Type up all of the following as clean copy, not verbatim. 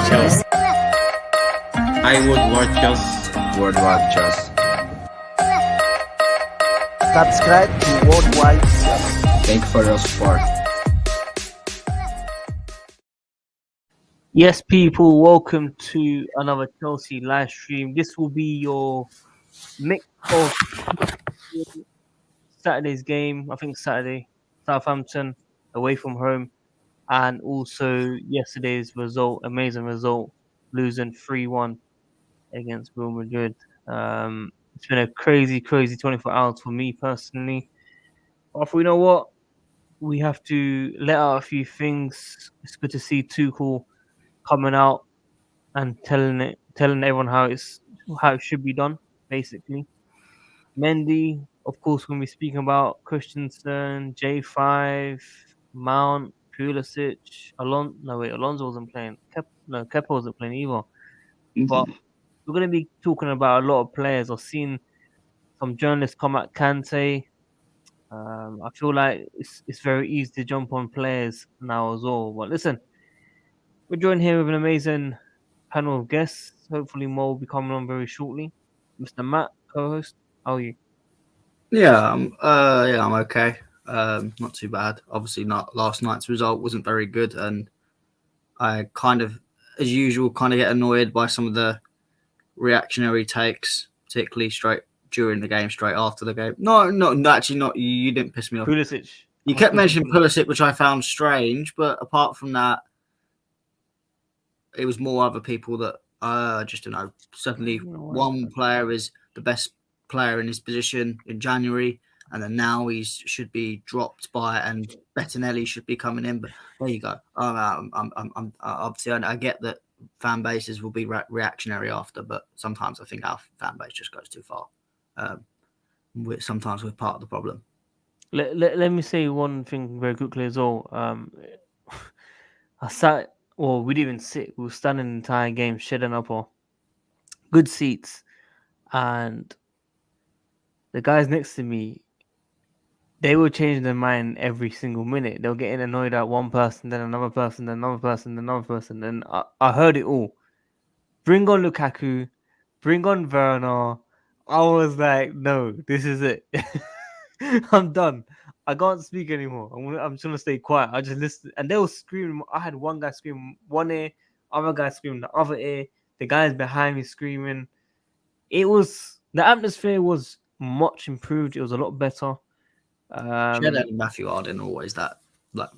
WorldWideChels. Hi, WorldWideChels. WorldWideChels. Subscribe to WorldWideChels. Thank you for your support. Yes, people, welcome to another Chelsea live stream. This will be your mix of Saturday's game. I think Saturday, Southampton away from home, and also yesterday's result, amazing result, losing 3-1 against Real Madrid. It's been a crazy 24 hours for me personally. But you know what? We have to let out a few things. It's good to see Tuchel coming out and telling everyone how it should be done, basically. Mendy, of course, when we're speaking about Christensen, J5, Mount, Pulisic, Alonso wasn't playing. Kepa wasn't playing either. But we're going to be talking about a lot of players. I've seen some journalists come at Kante. I feel like it's very easy to jump on players now as well. But listen, we're joined here with an amazing panel of guests. Hopefully, more will be coming on very shortly. Mr. Matt, co-host, how are you? I'm okay. Not too bad. Obviously, not last night's result wasn't very good, and I kind of, as usual, get annoyed by some of the reactionary takes, particularly straight during the game, straight after the game. No, actually, not you. You didn't piss me off. Pulisic. You kept mentioning Pulisic, which I found strange, but apart from that, it was more other people that just don't know. Certainly, one player is the best player in his position in January, and then now he should be dropped by, and Bettinelli should be coming in. But there you go. I'm obviously I get that fan bases will be reactionary after, but sometimes I think our fan base just goes too far. Sometimes we're part of the problem. Let me say one thing very quickly as well. We didn't even sit. We were standing the entire game, shedding up our good seats, and the guys next to me, they were changing their mind every single minute. They were getting annoyed at one person, then another person, then another person, then another person. And I heard it all. Bring on Lukaku, bring on Werner. I was like, no, this is it. I'm done. I can't speak anymore. I'm just gonna stay quiet. I just listened, and they were screaming. I had one guy screaming one ear, other guy screaming the other ear. The guys behind me screaming. The atmosphere was much improved. It was a lot better. Shed and Matthew Arden always that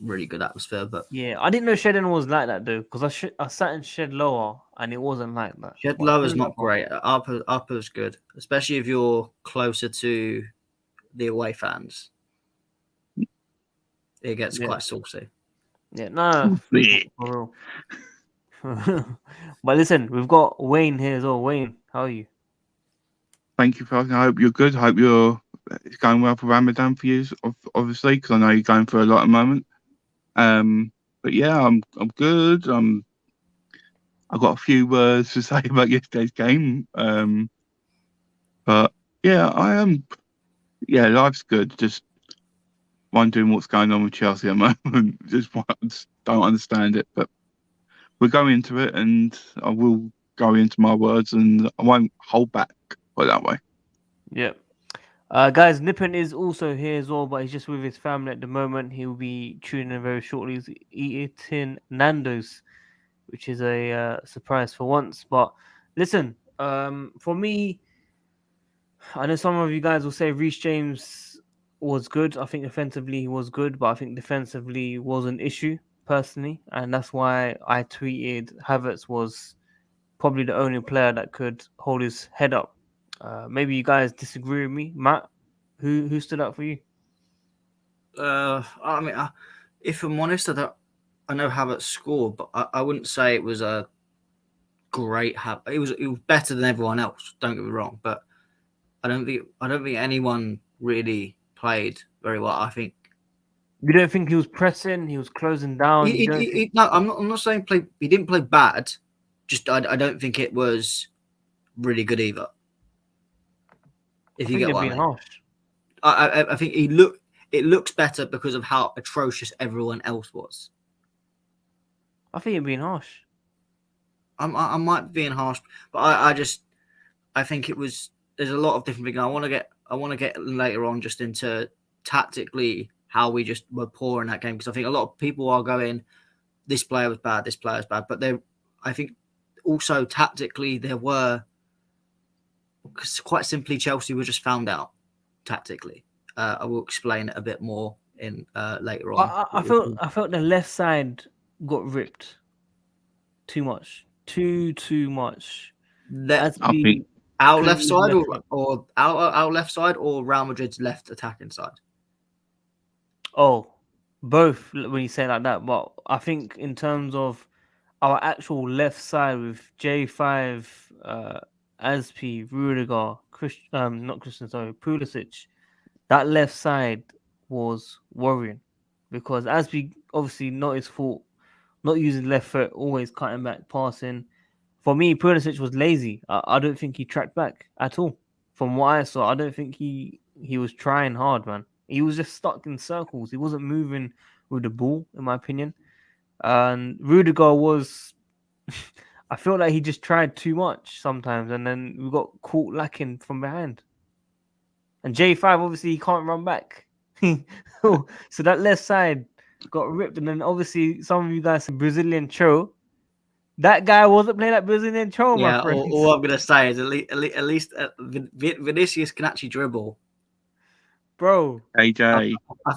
really good atmosphere, but yeah, I didn't know Shedden was like that though, because I sat in Shed Lower and it wasn't like that. Shed Lower is not great. Upper is good, especially if you're closer to the away fans. It gets quite saucy. Yeah, no, for real. But listen, we've got Wayne here as well. Wayne, how are you? Thank you for asking. I hope you're good. I hope it's going well for Ramadan for you, obviously, because I know you're going through a lot at the moment. But yeah, I'm good. I've got a few words to say about yesterday's game. But yeah, I am. Yeah, life's good. Just wondering what's going on with Chelsea at the moment. just don't understand it. But we're going into it, and I will go into my words, and I won't hold back. Put it that way. Yeah. Guys, Nippon is also here as well, but he's just with his family at the moment. He'll be tuning in very shortly. He's eating Nando's, which is a surprise for once. But listen, for me, I know some of you guys will say Reece James was good. I think offensively he was good, but I think defensively was an issue personally, and that's why I tweeted Havertz was probably the only player that could hold his head up. Maybe you guys disagree with me, Matt. Who stood up for you? I mean, if I'm honest, I know Havertz scored, but I wouldn't say it was a great Havertz. It was better than everyone else. Don't get me wrong, but I don't think anyone really played very well. I think. You don't think he was pressing? He was closing down. No, I'm not saying he didn't play bad. Just I don't think it was really good either. If you get what I mean. Harsh. I think it looks better because of how atrocious everyone else was. I think you're being harsh. I might be being harsh, but I think it was. There's a lot of different things. I want to get later on just into tactically how we just were poor in that game, because I think a lot of people are going, this player was bad, but I think also tactically there were, quite simply, Chelsea were just found out tactically. I will explain it a bit more in later on. I felt the left side got ripped too much, too much. I think our left side or our left side or Real Madrid's left attacking side. Oh, both when you say it like that. But I think in terms of our actual left side with J5, Aspi, Rudiger, not Christian, sorry, Pulisic, that left side was worrying because Aspi, obviously not his fault, not using left foot, always cutting back, passing. For me, Pulisic was lazy. I don't think he tracked back at all. From what I saw, I don't think he was trying hard, man. He was just stuck in circles. He wasn't moving with the ball, in my opinion. And Rudiger was, I feel like he just tried too much sometimes, and then we got caught lacking from behind. And J5, obviously, he can't run back. So that left side got ripped. And then, obviously, some of you guys said Brazilian Cho. That guy wasn't playing like Brazilian Cho, my friend. All I'm gonna say is at least Vinicius can actually dribble, bro. AJ,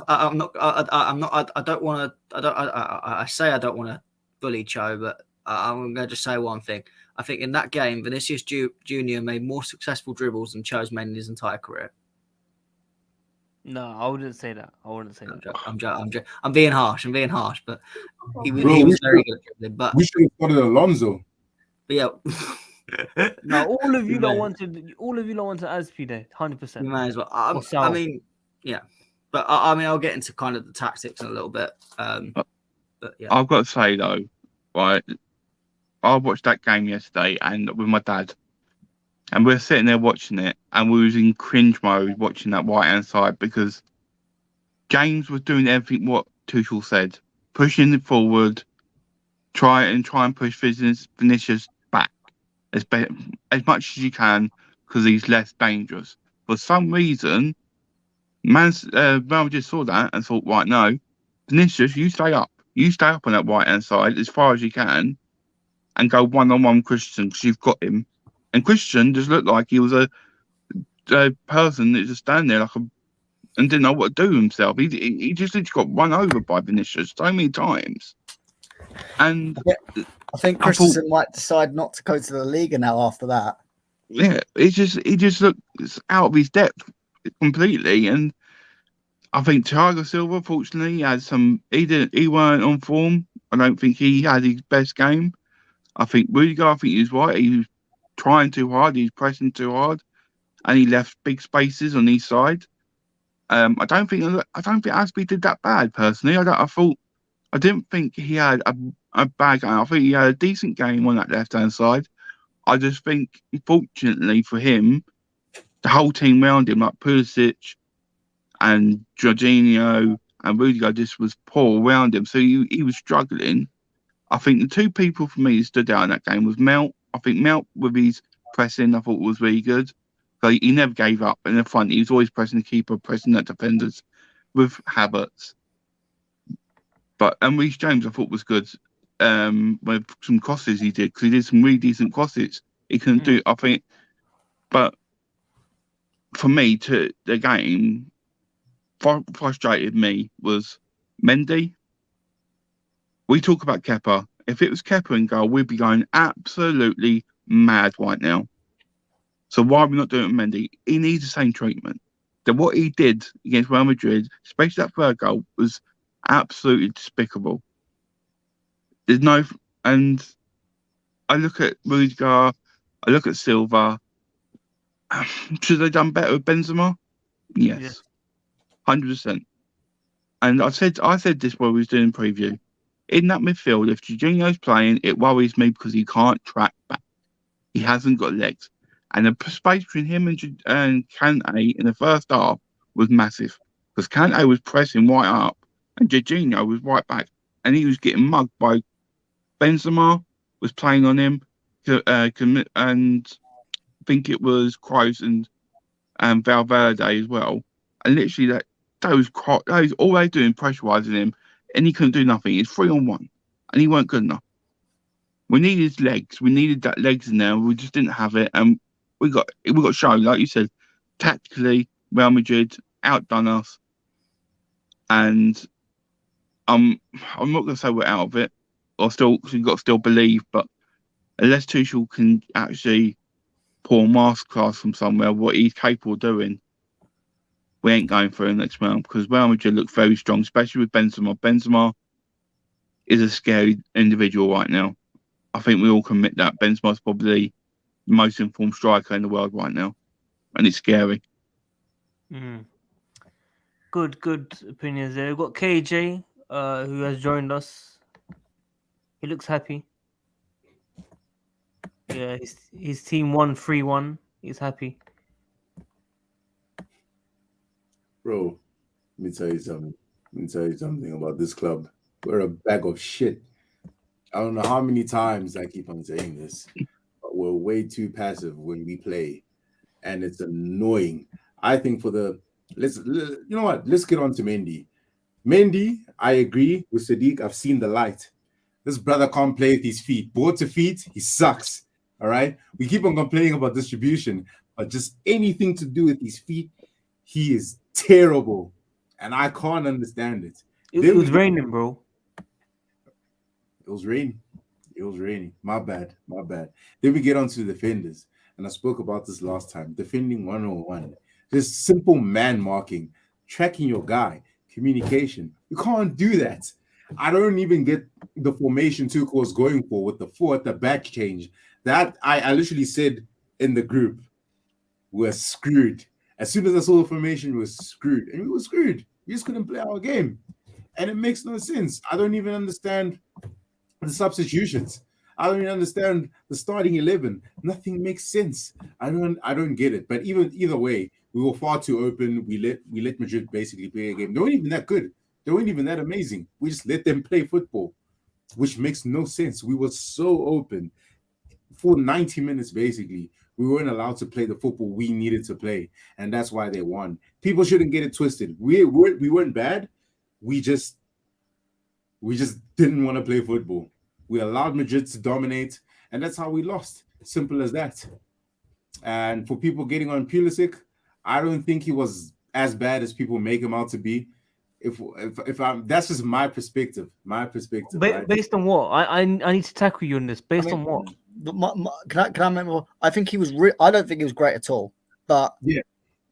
I'm not. I don't want to. I say I don't want to bully Cho, but I'm going to just say one thing. I think in that game, Vinicius Junior made more successful dribbles than Cho's made in his entire career. No, I wouldn't say that. I'm being harsh. But he was very good at dribbling. But we should have started Alonso. But yeah. No, all of you don't wanted Aspi there, 100%. You may as well. I mean, yeah. But I mean, I'll get into kind of the tactics in a little bit. But yeah. I've got to say though, right? I watched that game yesterday and with my dad, and we were sitting there watching it, and we was in cringe mode watching that right hand side because James was doing everything what Tuchel said, pushing it forward, try and push Vinicius back as much as you can because he's less dangerous. For some reason, Real just saw that and thought, right, no, Vinicius, you stay up on that right hand side as far as you can, and go one-on-one with Christian because you've got him. And Christian just looked like he was a person that just standing there and didn't know what to do himself. He just literally got run over by Vinicius so many times. And I think Christensen might decide not to go to the Liga now after that. Yeah, he just looks out of his depth completely. And I think Thiago Silva, fortunately, he weren't on form. I don't think he had his best game. I think Rudiger, he was right. He was trying too hard. He was pressing too hard, and he left big spaces on each side. I don't think Aspi did that bad personally. I didn't think he had a bad game. I think he had a decent game on that left hand side. I just think, fortunately for him, the whole team around him, like Pulisic and Jorginho and Rudiger, just was poor around him. So he was struggling. I think the two people for me who stood out in that game was Mount. I think Mount, with his pressing, I thought was really good. So he never gave up in the front. He was always pressing the keeper, pressing the defenders with Havertz. And Reece James, I thought was good with some crosses he did, because he did some really decent crosses. He couldn't do, I think. But for me, to the game, frustrated me was Mendy. We talk about Kepa. If it was Kepa in goal, we'd be going absolutely mad right now. So why are we not doing it with Mendy? He needs the same treatment. That what he did against Real Madrid, especially that third goal, was absolutely despicable. And I look at Rudiger, I look at Silva. Should they have done better with Benzema? Yes. 100%. And I said this while we was doing preview. In that midfield, if Jorginho's playing, it worries me because he can't track back. He hasn't got legs. And the space between him and Kante in the first half was massive. Because Kante was pressing right up and Jorginho was right back. And he was getting mugged by Benzema, was playing on him. and I think it was Kroos and Valverde as well. And literally those all they doing pressurising him, and he couldn't do nothing. It's 3-on-1, and he weren't good enough. We needed legs. We needed that legs in there. We just didn't have it, and we got shown, like you said, tactically. Real Madrid outdone us, and I'm not gonna say we're out of it, or we've got to still believe, but unless Tuchel can actually pull a masterclass from somewhere, what he's capable of doing, we ain't going through next round, because Real Madrid look very strong, especially with Benzema. Benzema is a scary individual right now. I think we all can admit that Benzema's probably the most informed striker in the world right now, and it's scary. Good opinions there. We've got KJ, who has joined us. He looks happy. Yeah, his team won 3-1. He's happy. Bro, let me tell you something about this club. We're a bag of shit. I don't know how many times I keep on saying this, but we're way too passive when we play, and it's annoying. I think let's get on to Mendy. Mendy, I agree with Sadiq. I've seen the light. This brother can't play with his feet. Ball to feet, he sucks. All right. We keep on complaining about distribution, but just anything to do with his feet, he is terrible, and I can't understand it. It was raining, bro. It was raining. My bad. Then we get on to the defenders, and I spoke about this last time. Defending 101, just simple man marking, tracking your guy, communication. You can't do that. I don't even get the formation Tuchel was going for with the 4 at the back change. That I literally said in the group, we're screwed. As soon as I saw the formation, we were screwed. And we were screwed. We just couldn't play our game. And it makes no sense. I don't even understand the substitutions. I don't even understand the starting 11. Nothing makes sense. I don't get it. But either way, we were far too open. We let Madrid basically play a game. They weren't even that good. They weren't even that amazing. We just let them play football, which makes no sense. We were so open for 90 minutes, basically. We weren't allowed to play the football we needed to play, and that's why they won. People shouldn't get it twisted. We weren't bad. We just didn't want to play football. We allowed Madrid to dominate, and that's how we lost. Simple as that. And for people getting on Pulisic, I don't think he was as bad as people make him out to be. If I'm, that's just my perspective. Right? Based on what? I need to tackle you on this. Based on what? Can I remember? I think he was. I don't think he was great at all. But yeah,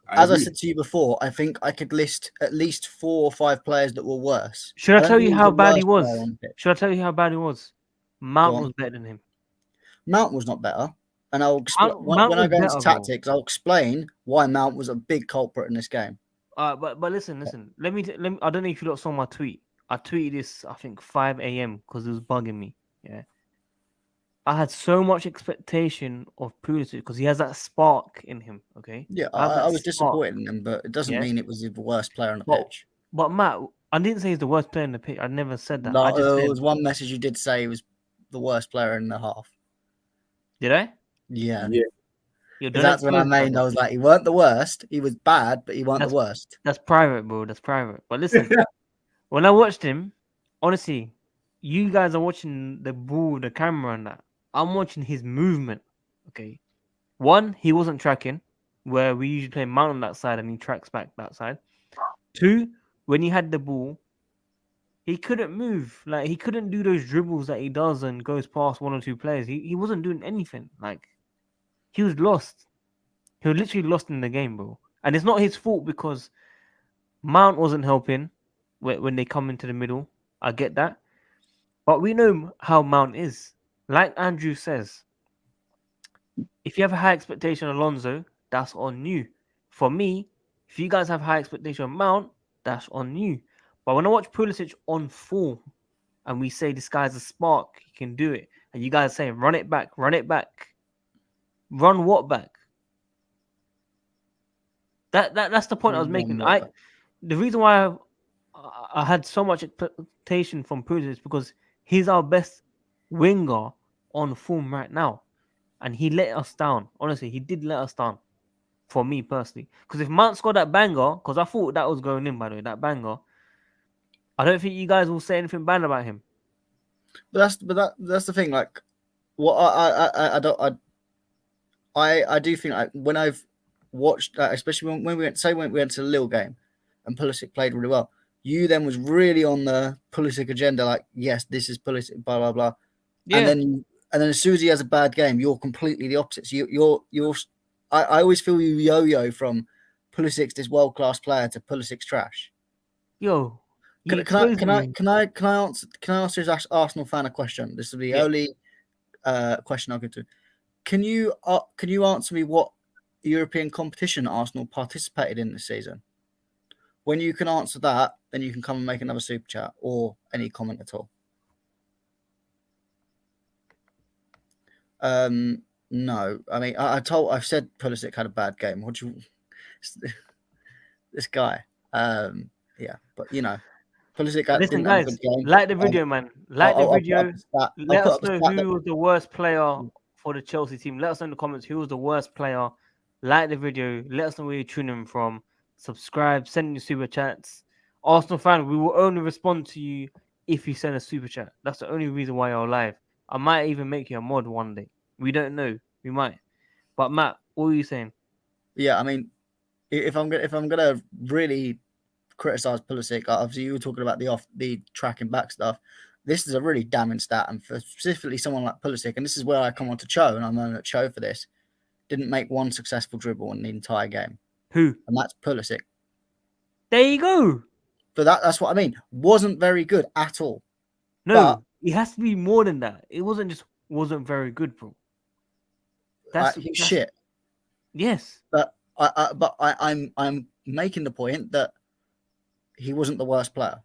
as I said to you before, I think I could list at least 4 or 5 players that were worse. Should I tell you how bad he was? Mount was better than him. Mount was not better, and I'll when I go into tactics, I'll explain why Mount was a big culprit in this game. But listen. Let me. I don't know if you lot saw my tweet. I tweeted this, I think 5 a.m. because it was bugging me. Yeah. I had so much expectation of Pulisic because he has that spark in him. Okay. Yeah, I was disappointed in him, but it doesn't mean it was the worst player on the pitch. But Matt, I didn't say he's the worst player in the pitch. I never said that. No, I just there was one message you did say he was the worst player in the half. Did I? Yeah. That's what I mean. I was like, he weren't the worst. He was bad, but he weren't the worst. That's private, bro. That's private. But listen, when I watched him, honestly, you guys are watching the ball, the camera, and that. I'm watching his movement. Okay. 1, he wasn't tracking, where we usually play Mount on that side and he tracks back that side. 2, when he had the ball, he couldn't move. Like, he couldn't do those dribbles that he does and goes past 1 or 2 players. He wasn't doing anything. Like, he was lost. He was literally lost in the game, bro. And it's not his fault because Mount wasn't helping when they come into the middle. I get that. But we know how Mount is. Like Andrew says, if you have a high expectation of Alonso, that's on you. For me, if you guys have high expectation of Mount, that's on you. But when I watch Pulisic on form, and we say this guy's a spark, he can do it, and you guys say run it back. Run what back? That's the point I was making. The reason why I had so much expectation from Pulisic is because he's our best winger on form right now. and he let us down. Honestly, he did let us down. For me personally, because if Mount scored that banger, because I thought that was going in, by the way, that banger, I don't think you guys will say anything bad about him. But that's the thing. Like, what I do think, like, when I've watched, especially when we went to the Lille game, and Pulisic played really well. You then was really on the Pulisic agenda, like, yes, this is Pulisic, blah blah blah. Yeah. And then as soon as he has a bad game, you're completely the opposite. So you're I always feel you yo-yo from Pulisic's this world-class player to Pulisic's trash. Yo, Can I answer his Arsenal fan a question? This is the only question I'll get to. Can you answer me what European competition Arsenal participated in this season? When you can answer that, then you can come and make another super chat or any comment at all. No, I mean, I've said Pulisic had a bad game. What do you, this guy? Yeah, but you know, Pulisic listen, didn't have a guys, good game. like the video, man. Like the video. Let us know that who was the worst player for the Chelsea team. Let us know in the comments who was the worst player. Like the video. Let us know where you're tuning from. Subscribe. Send your super chats. Arsenal fan, we will only respond to you if you send a super chat. That's the only reason why you're live. I might even make you a mod one day. We don't know. We might. But Matt, what are you saying? Yeah, I mean, if I'm gonna really criticize Pulisic, obviously you were talking about the tracking back stuff. This is a really damning stat, and for specifically someone like Pulisic, and this is where I come on to Cho, and I'm on at Cho for this. Didn't make one successful dribble in the entire game. Who? And that's Pulisic. There you go. But that's what I mean. Wasn't very good at all. No, but it has to be more than that. It wasn't very good, bro. That's shit. Yes. But I'm making the point that he wasn't the worst player.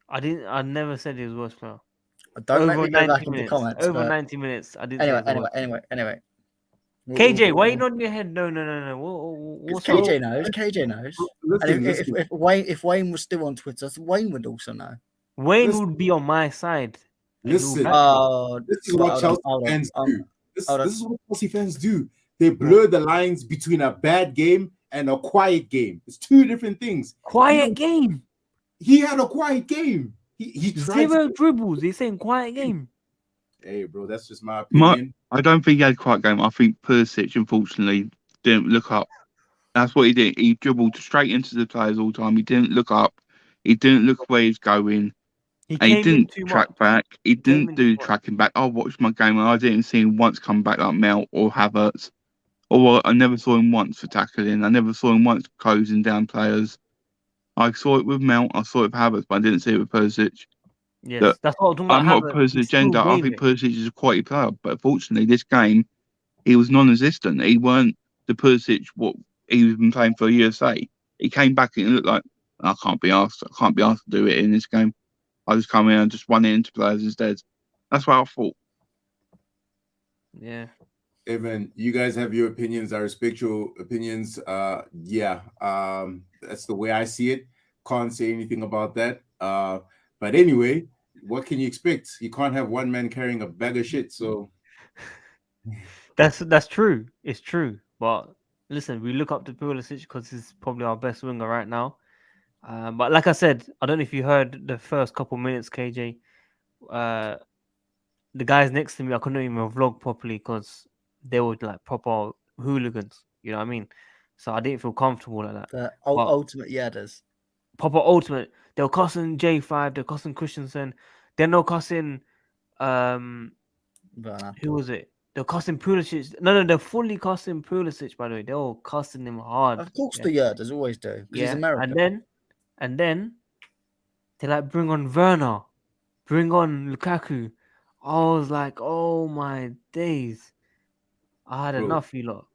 I never said he was the worst player. Don't make me go back into comments. Over 90 minutes. I didn't. Anyway. KJ, why are you nodding your head? No. KJ knows. KJ knows. Listen. If Wayne was still on Twitter, Wayne would also know. Wayne would be on my side. Listen. This is what Chelsea fans do. This is what Chelsea fans do. They blur the lines between a bad game and a quiet game. It's two different things. Quiet game. He had a quiet game. He tried zero dribbles. He's saying quiet game. Hey, bro, that's just my opinion. I don't think he had a quiet game. I think Pulisic, unfortunately, didn't look up. That's what he did. He dribbled straight into the players all the time. He didn't look up. He didn't look where he's going. He didn't track back. He didn't do tracking back. I watched my game and I didn't see him once come back like Melt or Havertz. Or I never saw him once for tackling. I never saw him once closing down players. I saw it with Mount. I saw it with Havertz, but I didn't see it with Pulisic. Yes, that's what I'm talking about. I'm not a Pulisic agenda. I think Pulisic is a quality player, but unfortunately, this game he was non-existent. He weren't the Pulisic what he's been playing for USA. He came back and it looked like I can't be asked. I can't be asked to do it in this game. I just come in and just run it into players instead. That's what I thought. Yeah. Hey man, you guys have your opinions. I respect your opinions. That's the way I see it. Can't say anything about that. But anyway, what can you expect? You can't have one man carrying a bag of shit. So that's true. It's true. But listen, we look up to Pulisic because he's probably our best winger right now. But like I said, I don't know if you heard the first couple minutes, KJ. The guys next to me, I couldn't even vlog properly because they were like proper hooligans. You know what I mean? So I didn't feel comfortable like that. The ultimate yadders. Proper ultimate. They were cussing J5. They were cussing Christensen. Then they were cussing. Who was it? They were cussing Pulisic. No, they're fully cussing Pulisic. By the way, they were cussing him hard. Of course, the yadders always do. Yeah, he's American. And then they like bring on Werner, bring on Lukaku. I was like, oh my days. I had enough, you lot.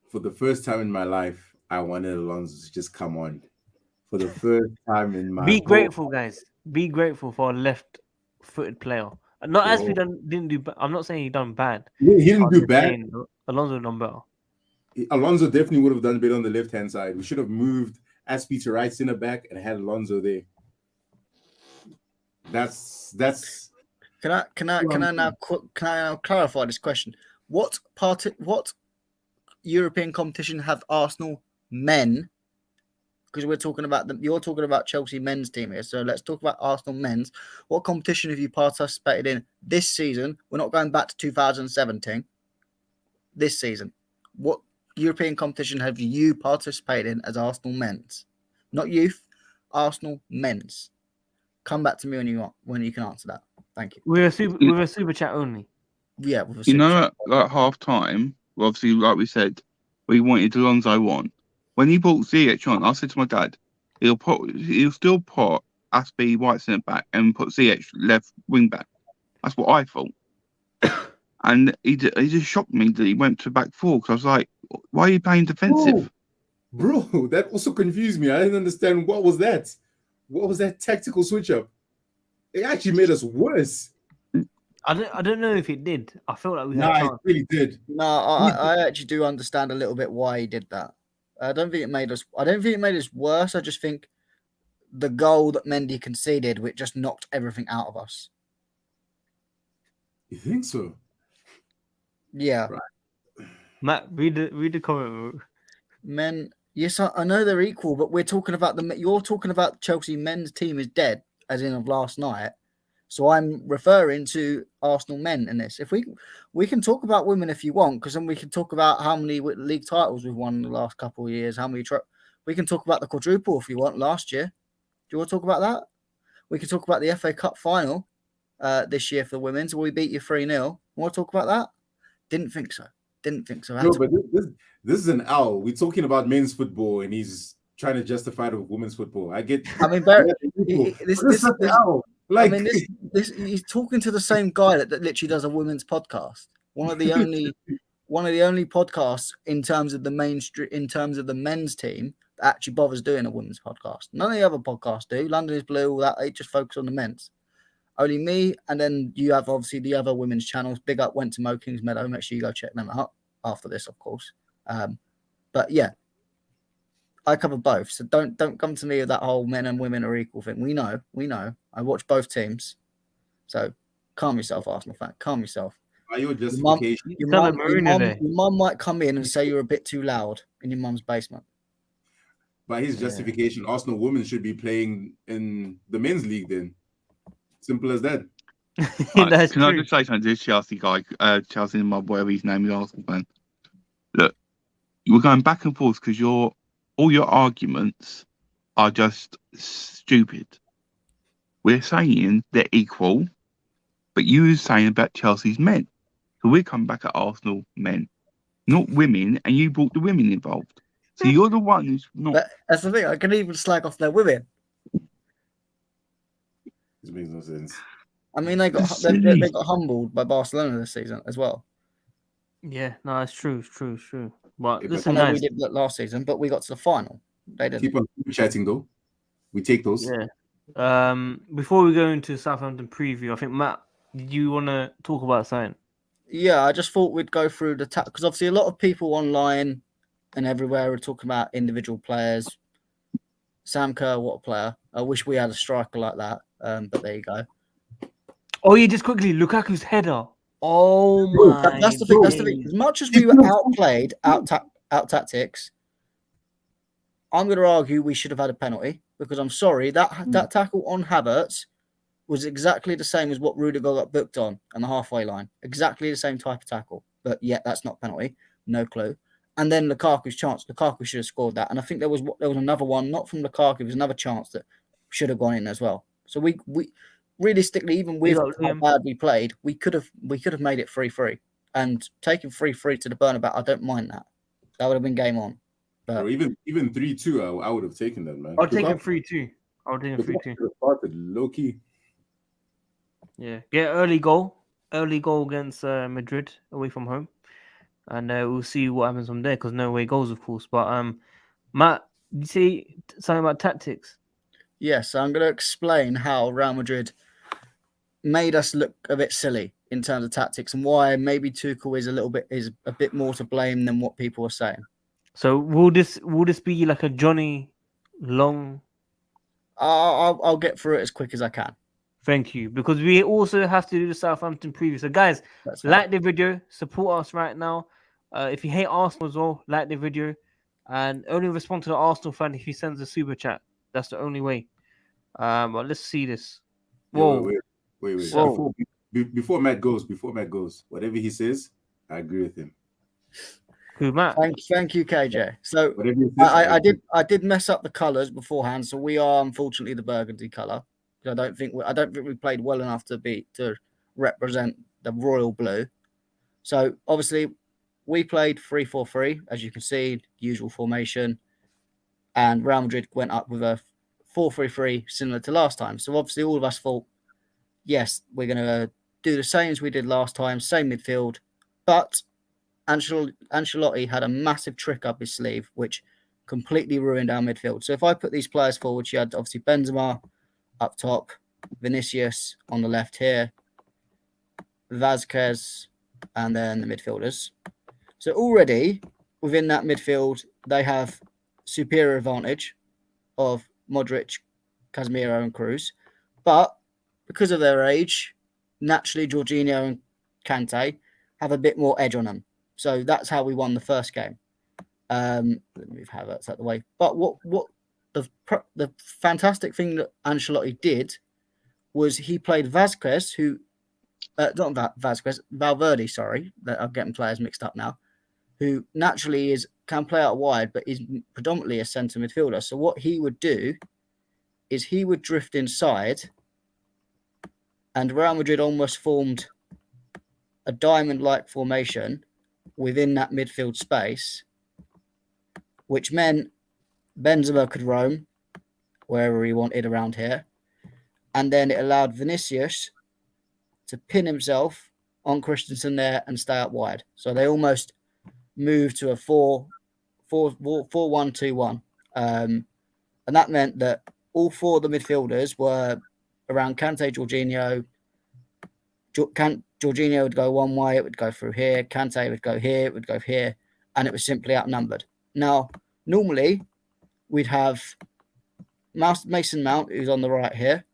For the first time in my life, I wanted Alonso to just come on. For the first time in my Be grateful, guys. Be grateful for a left-footed player. Not as we didn't do. I'm not saying he done bad. He didn't do bad. Alonso done better. Alonso definitely would have done better on the left-hand side. We should have moved Aspie to right center back and had Alonso there. That's. Can I now clarify this question? What European competition have Arsenal men? Because we're talking about you're talking about Chelsea men's team here. So let's talk about Arsenal men's. What competition have you participated in this season? We're not going back to 2017. This season, what European competition have you participated in as Arsenal men's? Not youth, Arsenal men's. Come back to me when you can answer that. Thank you. We're with a super chat only. Yeah, with a You super know, chat. at half time, well, obviously, like we said, we wanted Alonso on. When he brought Ziyech on, I said to my dad, he'll still put Aspie White centre back and put Ziyech left wing back. That's what I thought. And he just shocked me that he went to back four, because I was like, why are you playing defensive? Bro, that also confused me. I didn't understand what was that. What was that tactical switch up? It actually made us worse. I don't know if it did. I felt like we had Nah, a it chance. really did. No, I actually do understand a little bit why he did that. I don't think it made us worse. I just think the goal that Mendy conceded, which just knocked everything out of us. You think so? Yeah. Right. Matt, read the comment. Men, yes, I know they're equal, but we're talking about you're talking about Chelsea men's team is dead, as in of last night. So I'm referring to Arsenal men in this. If we can talk about women if you want, because then we can talk about how many league titles we've won in the last couple of years, how many we can talk about the quadruple if you want last year. Do you want to talk about that? We can talk about the FA Cup final this year for the women's. We beat you 3-0. Want to talk about that? Didn't think so. No, but this is an owl. We're talking about men's football, and he's trying to justify it with women's football. I get. I mean, Barry, this owl. Like, I mean, this he's talking to the same guy that literally does a women's podcast. One of the only podcasts in terms of the men's team that actually bothers doing a women's podcast. None of the other podcasts do. London is Blue, all that. They just focus on the men's. Only me, and then you have obviously the other women's channels. Big up went to Mo Kings Meadow. Make sure you go check them out after this, of course. But yeah, I cover both. So don't come to me with that whole men and women are equal thing. We know. I watch both teams. So calm yourself, Arsenal fan. Calm yourself. By your justification, your mum might come in and say you're a bit too loud in your mum's basement. By his justification, Arsenal women should be playing in the men's league then. Simple as that. That's Can true. I just say something to this Chelsea guy, Chelsea mob, whatever his name is, Arsenal fan? Look, we're going back and forth because all your arguments are just stupid. We're saying they're equal, but you were saying about Chelsea's men. So we're coming back at Arsenal men, not women, and you brought the women involved. So you're the one who's not. But that's the thing. I can even slag off their women. This makes no sense. I mean, they got humbled by Barcelona this season as well. Yeah, no, it's true. It's true. But Yeah, listen, I know guys. we did that last season, but we got to the final. They didn't. Keep on chatting though. We take those. Yeah. Before we go into Southampton preview, I think Matt, did you want to talk about something? Yeah, I just thought we'd go through the because obviously a lot of people online and everywhere are talking about individual players. Sam Kerr, what a player! I wish we had a striker like that. But there you go. Oh, yeah, just quickly, Lukaku's header. Oh my! That's the thing. That's the thing. As much as we were outplayed, out tactics, I'm going to argue we should have had a penalty because I'm sorry that tackle on Havertz was exactly the same as what Rudiger got booked on the halfway line. Exactly the same type of tackle. But yet that's not penalty. No clue. And then Lukaku's chance. Lukaku should have scored that. And I think there was another one, not from Lukaku. There was another chance that should have gone in as well. So we realistically, even with how bad we played, we could have made it 3-3. And taking 3-3 to the Bernabeu, I don't mind that. That would have been game on. But Or even 3-2, I would have taken that, man. I'll take him 3-2. I'll take him 3-2. Started low key. Yeah, get early goal against Madrid away from home, and we'll see what happens from there because no away goals, of course. But Matt, did you say something about tactics? yes, I'm going to explain how Real Madrid made us look a bit silly in terms of tactics and why maybe Tuchel is a bit more to blame than what people are saying. So will this be like a Johnny Long? I'll get through it as quick as I can. Thank you. Because we also have to do the Southampton preview. So, guys, That's like the video, support us right now. If you hate Arsenal as well, like the video, and only respond to the Arsenal fan if he sends a super chat. That's the only way. But let's see this. Whoa. Wait. Whoa. Before Matt goes, whatever he says, I agree with him. Who, Matt? Thank you, KJ. So Whatever he says, I did mess up the colours beforehand, so we are unfortunately the burgundy colour. I don't think we played well enough to represent the royal blue. So obviously we played 3-4-3, as you can see, usual formation, and Real Madrid went up with a 4-3-3 similar to last time. So obviously all of us thought, yes, we're going to do the same as we did last time, same midfield, but Ancelotti had a massive trick up his sleeve, which completely ruined our midfield. So if I put these players forward, you had obviously Benzema up top, Vinicius on the left here, Vázquez, and then the midfielders. So already within that midfield, they have superior advantage of Modric, Casemiro, and Kroos. But because of their age, naturally Jorginho and Kante have a bit more edge on them. So that's how we won the first game. Let me move Havertz out the way. But what the fantastic thing that Ancelotti did was he played Vázquez, Valverde, sorry, that I'm getting players mixed up now, who naturally can play out wide, but is predominantly a centre midfielder. So what he would do is he would drift inside, and Real Madrid almost formed a diamond-like formation within that midfield space, which meant Benzema could roam wherever he wanted around here. And then it allowed Vinicius to pin himself on Christensen there and stay up wide. So they almost moved to a 4-1-2-1. And that meant that all four of the midfielders were around Kante, Jorginho. Jorginho would go one way, it would go through here. Kante would go here, it would go here. And it was simply outnumbered. Now, normally, we'd have Mason Mount, who's on the right here,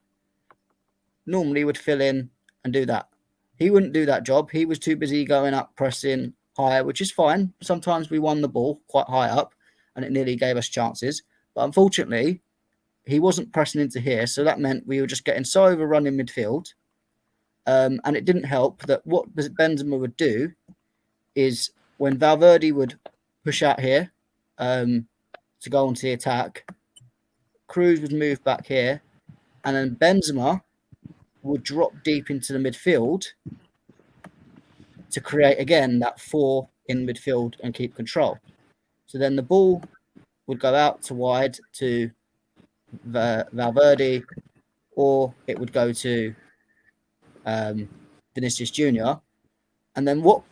normally would fill in and do that. He wouldn't do that job. He was too busy going up, pressing higher, which is fine. Sometimes we won the ball quite high up, and it nearly gave us chances. But unfortunately, he wasn't pressing into here, so that meant we were just getting so overrun in midfield. And it didn't help that what Benzema would do is when Valverde would push out here to go onto the attack, Kroos would move back here, and then Benzema would drop deep into the midfield to create, again, that four in midfield and keep control. So then the ball would go out to wide to Valverde, or it would go to Vinicius Jr. And then what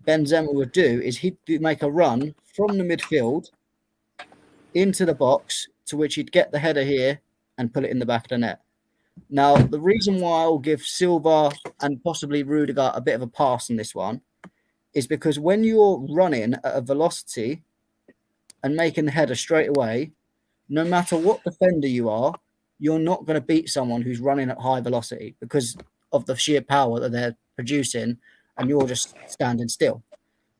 Benzema would do is he'd make a run from the midfield into the box, to which he'd get the header here and put it in the back of the net. Now, the reason why I'll give Silva and possibly Rudiger a bit of a pass on this one is because when you're running at a velocity and making the header straight away, no matter what defender you are, you're not going to beat someone who's running at high velocity because of the sheer power that they're producing, and you're just standing still.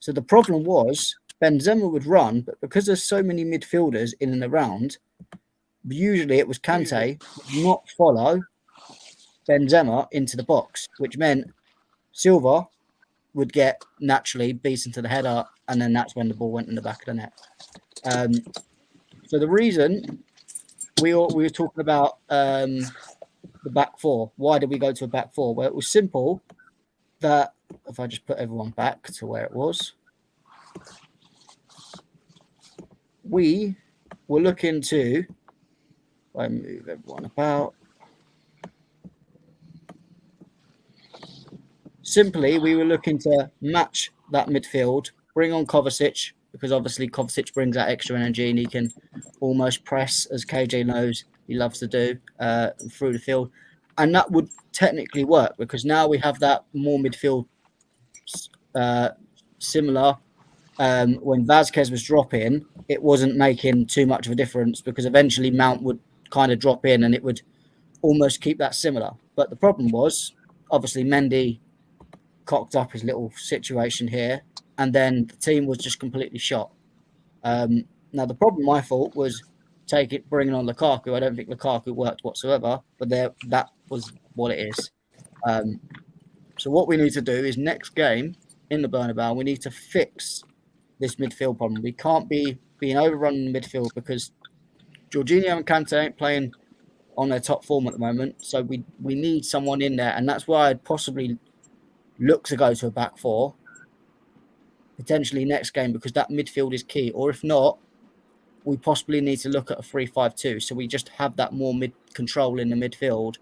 So the problem was Benzema would run, but because there's so many midfielders in and around, usually it was Kante would not follow Benzema into the box, which meant Silva would get naturally beaten to the header, and then that's when the ball went in the back of the net. So the reason we were talking about the back four, why did we go to a back four? Well, it was simple that if I just put everyone back to where it was, we were looking to, if I move everyone about, simply we were looking to match that midfield, bring on Kovacic, because obviously Kovacic brings that extra energy and he can almost press, as KJ knows he loves to do, through the field. And that would technically work because now we have that more midfield similar. When Vázquez was dropping, it wasn't making too much of a difference because eventually Mount would kind of drop in and it would almost keep that similar. But the problem was, obviously, Mendy cocked up his little situation here, and then the team was just completely shot. Now, the problem I thought was bringing on Lukaku. I don't think Lukaku worked whatsoever, but that was what it is. So what we need to do is next game in the Bernabeu, we need to fix this midfield problem. We can't be being overrun in the midfield because Jorginho and Kante ain't playing on their top form at the moment. So we need someone in there, and that's why I'd possibly look to go to a back four potentially next game because that midfield is key. Or if not, we possibly need to look at a 3-5-2. So we just have that more mid control in the midfield,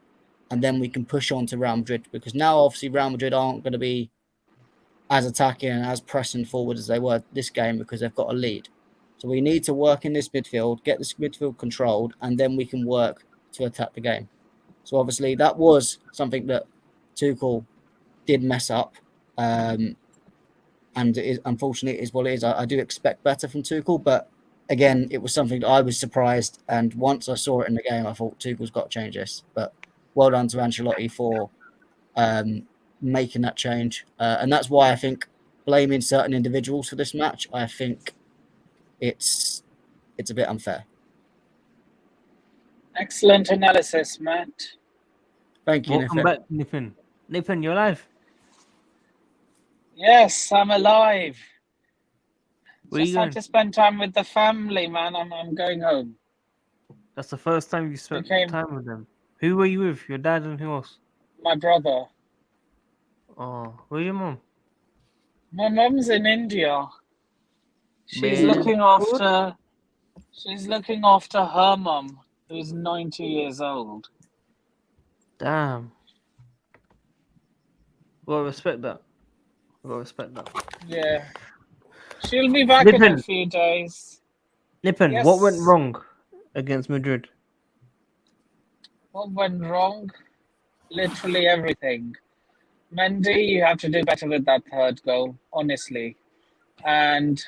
and then we can push on to Real Madrid because now obviously Real Madrid aren't going to be as attacking and as pressing forward as they were this game because they've got a lead. So we need to work in this midfield, get this midfield controlled, and then we can work to attack the game. So obviously that was something that Tuchel did mess up. And it is, unfortunately, it is what it is. I do expect better from Tuchel, but again, it was something that I was surprised. And once I saw it in the game, I thought Tuchel's got to change this. But well done to Ancelotti for making that change. And that's why I think blaming certain individuals for this match, I think it's a bit unfair. Excellent analysis, Matt. Thank you, Welcome back, Nipin. Nipin, you're live. Yes, I'm alive. Where Just you had going? to spend time with the family, man. I'm going home. That's the first time you spent Okay. time with them. Who were you with? Your dad and who else? My brother. Oh, where's your mom? My mum's in India. She's Man. looking after her mum, who's 90 years old. Damn. Well, respect that. Yeah. She'll be back in a Nippin. few days. Nipin, Yes. what went wrong against Madrid? What went wrong? Literally everything. Mendy, you have to do better with that third goal, honestly. And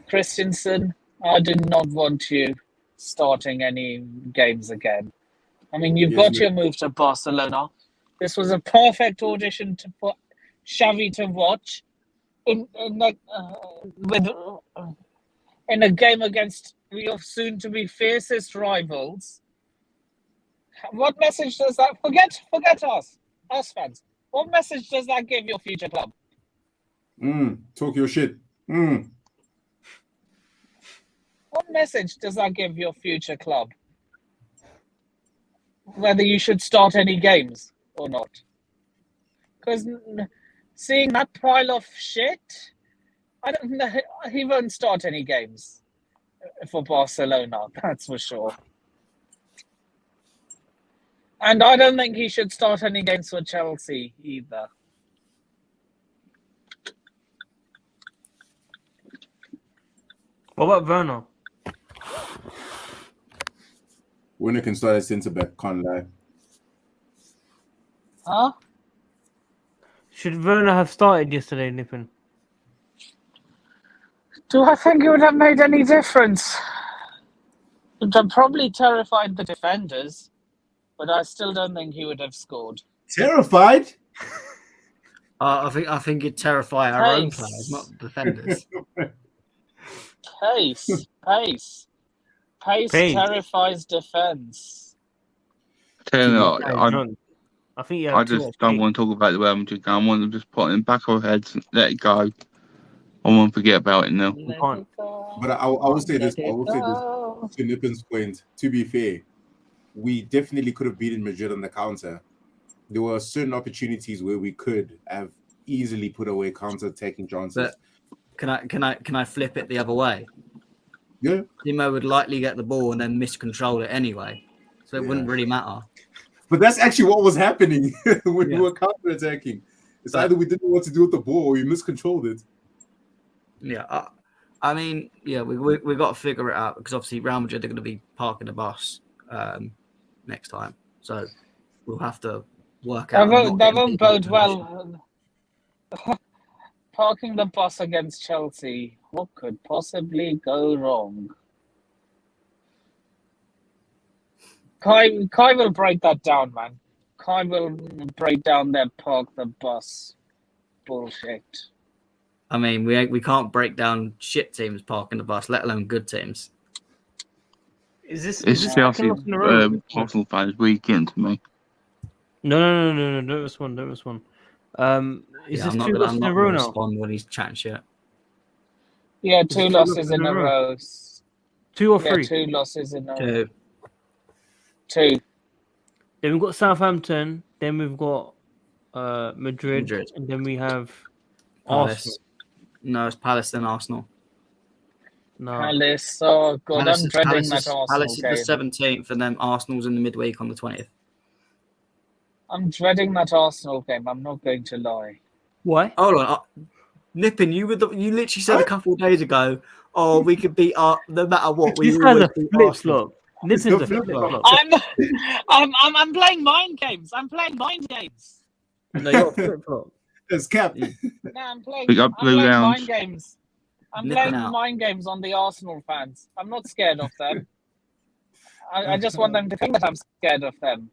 Christensen, I do not want you starting any games again. I mean, you've got your move to Barcelona. This was a perfect audition to put Xavi to watch in a game against your soon-to-be fiercest rivals. What message does that forget us fans? What message does that give your future club? Talk your shit. What message does that give your future club? Whether you should start any games or not. Because seeing that pile of shit, I don't know, he won't start any games for Barcelona, that's for sure. And I don't think he should start any games for Chelsea either. What about Werner? Winner can start as centre back, can't lie. Huh? Should Werner have started yesterday, Nipin? Do I think it would have made any difference? It would have probably terrified the defenders, but I still don't think he would have scored. Terrified? I think it'd terrify our own players, not the defenders. Pace terrifies defense. Tell you what, I think I just don't want to talk about the Real Madrid game. I want them just put it in the back of our heads and let it go. I want to forget about it now. But I will say this. To Nipin's point, to be fair, we definitely could have beaten Madrid on the counter. There were certain opportunities where we could have easily put away counter-attacking chances. But can I flip it the other way? Yeah. Timo would likely get the ball and then miscontrol it anyway, so it wouldn't really matter. But that's actually what was happening when we were counter-attacking. It's either we didn't know what to do with the ball or we miscontrolled it. Yeah, I mean, yeah, we got to figure it out because obviously Real Madrid are going to be parking the bus next time, so we'll have to work out. That won't bode well. Parking the bus against Chelsea. What could possibly go wrong? Kai will break that down, man. Kai will break down their park the bus bullshit. I mean, we can't break down shit teams parking the bus, let alone good teams. Is this It's second Chelsea, loss in a row? Arsenal fans weekend to me. No. Don't respond. Is this I'm not two gonna, losses I'm in a not row gonna now? respond when he's chatting shit. Yeah, Is two it losses in a row. 2 or Yeah, 3? 2 losses in a row. Two. 2. Then we've got Southampton. Then we've got Madrid, and then we have Palace. Arsenal. No, it's Palace then Arsenal. No, Palace, oh god, I'm dreading that Arsenal Palace is game. the 17th, and then Arsenal's in the midweek on the 20th. I'm dreading that Arsenal game. I'm not going to lie. why? Hold on, Nippin, you literally said a couple of days ago, "Oh, we could beat no matter what. We These guys always are beat flip Arsenal." flop. Nippin's a flip flop. I'm playing mind games. I'm playing mind games. No, you're a flip flop. It's cap. No, I'm playing. Big up I'm Blue playing Downs. mind games. I'm Nipping playing out. mind games on the Arsenal fans. I'm not scared of them. I just want them to think that I'm scared of them.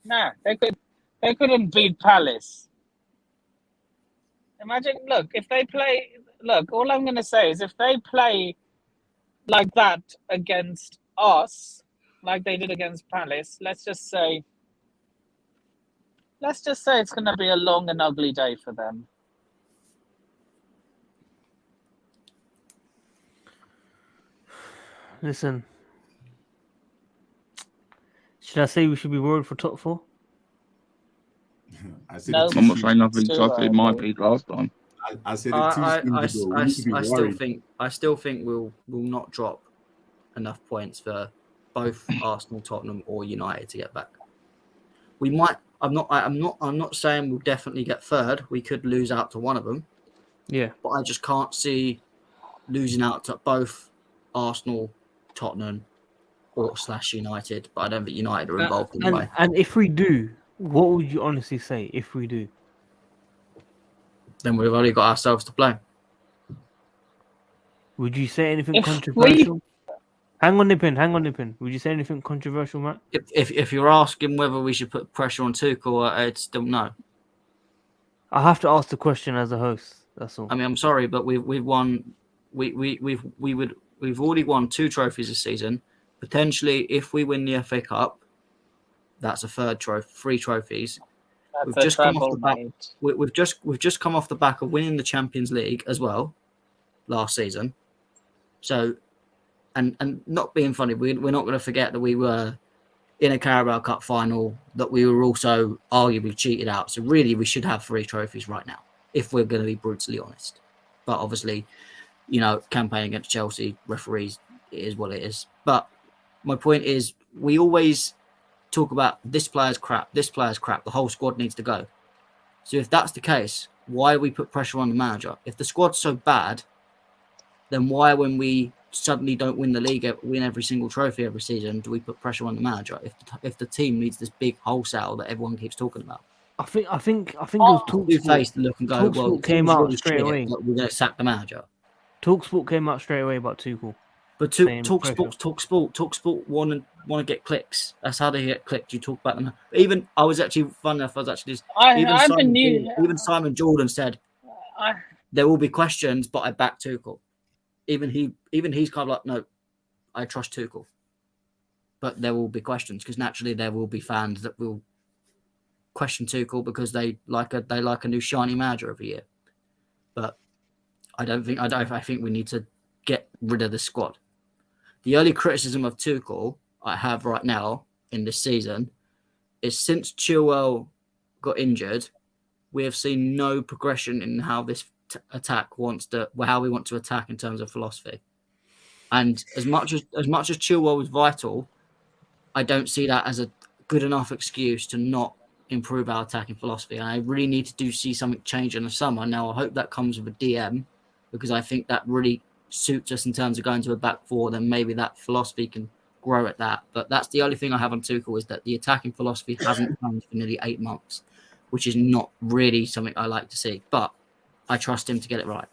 Nah, they couldn't beat Palace. Imagine, look, if they play. Look, all I'm gonna say is if they play like that against us, like they did against Palace, let's just say it's gonna be a long and ugly day for them. Listen, should I say we should be worried for top 4? I said No. it I'm not too saying nothing. It's So I said it might early. be last time. I said it too soon ago. We need to be worried. I still think we'll not drop enough points for both Arsenal, Tottenham, or United to get back. We might. I'm not saying we'll definitely get third. We could lose out to one of them, Yeah. but I just can't see losing out to both Arsenal, Tottenham, or / United. But I don't think United are involved in the way. And if we do, what would you honestly say if we do? Then we've only got ourselves to blame. Would you say anything If controversial? Hang on, Nippin. Would you say anything controversial, Matt? If you're asking whether we should put pressure on Tuchel, I'd still no. I have to ask the question as a host. That's all. I mean, I'm sorry, but we've won. We've already won 2 trophies this season. Potentially, if we win the FA Cup, that's a third trophy, 3 trophies. We've just come off the back. We've just come off the back of winning the Champions League as well last season. So, and not being funny, we're not going to forget that we were in a Carabao Cup final, that we were also arguably cheated out. So really, we should have 3 trophies right now, if we're going to be brutally honest. But obviously, campaign against Chelsea, referees, it is what it is. But my point is, we always talk about this player's crap, the whole squad needs to go. So if that's the case, why do we put pressure on the manager? If the squad's so bad, then why, when we suddenly don't win the league, win every single trophy every season, do we put pressure on the manager? If the team needs this big wholesale that everyone keeps talking about, I think it was two-faced look and go, well, Talksport came out really straight away. we're going to sack the manager. Talksport came out straight away about Tuchel. But Talksport want to get clicks. That's how they get clicked. You talk about them. Even I was actually fun enough. Even Simon Jordan said there will be questions, but I back Tuchel. Even he's kind of like, no, I trust Tuchel. But there will be questions because naturally there will be fans that will question Tuchel because they like a new shiny manager every year. But I think we need to get rid of the squad. The only criticism of Tuchel I have right now in this season is since Chilwell got injured, we have seen no progression in how this attack how we want to attack in terms of philosophy. And as much as Chilwell was vital, I don't see that as a good enough excuse to not improve our attacking philosophy. And I really need to see something change in the summer. Now, I hope that comes with a DM because I think that really suits us in terms of going to a back 4. Then maybe that philosophy can grow at that. But that's the only thing I have on Tuchel is that the attacking philosophy hasn't changed for nearly 8 months, which is not really something I like to see. But I trust him to get it right.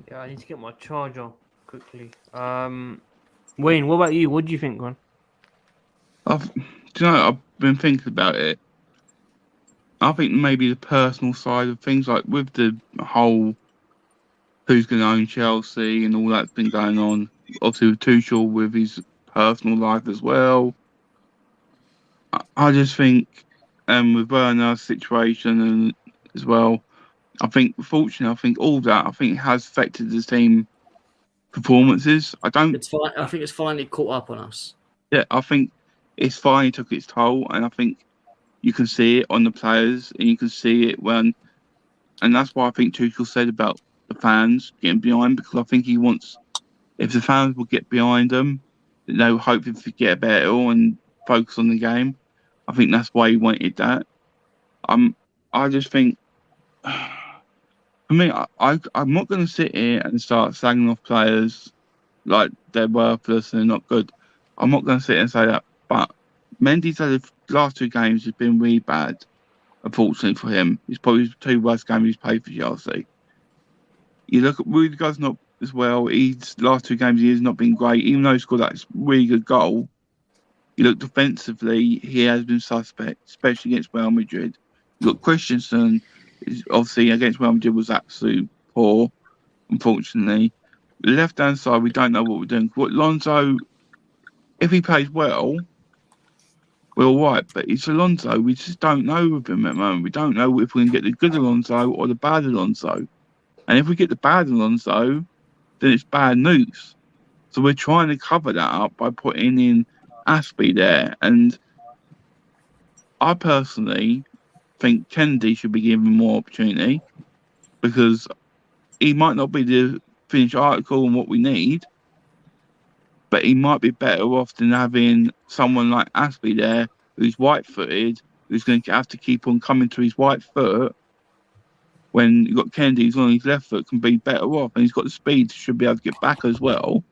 Yeah, I need to get my charger quickly. Wayne, what about you? What do you think, man? Do you know, I've been thinking about it. I think maybe the personal side of things, like with the whole who's going to own Chelsea and all that's been going on. Obviously, with Tuchel with his personal life as well. I just think, with Werner's situation and as well, I think, fortunately, I think all that has affected the team performances. I think it's finally caught up on us. Yeah, I think it's finally took its toll, and I think you can see it on the players, and you can see it and that's why I think Tuchel said about the fans getting behind, because I think he wants, if the fans will get behind them, they will hopefully get better and focus on the game. I think that's why he wanted that. I just think, for me, I'm not going to sit here and start slagging off players like they're worthless and they're not good. I'm not going to sit here and say that, but Mendy's had the last 2 games has been really bad, unfortunately for him. It's probably the 2 worst games he's played for Chelsea. You look at Rudiger's not as well. He's last 2 games he has not been great, even though he scored that really good goal. You look defensively, he has been suspect, especially against Real Madrid. You look, Christensen, obviously against Real Madrid was absolute poor, unfortunately. The left-hand side, we don't know what we're doing. Alonso, if he plays well, we're all right. But it's Alonso. We just don't know with him at the moment. We don't know if we can get the good Alonso or the bad Alonso. And if we get the bad Alonso, then it's bad news. So we're trying to cover that up by putting in Aspie there. And I personally think Kennedy should be given more opportunity, because he might not be the finished article and what we need, but he might be better off than having someone like Aspie there who's white-footed, who's going to have to keep on coming to his right foot, when you've got Kennedy who's on his left foot, can be better off, and he's got the speed, should be able to get back as well.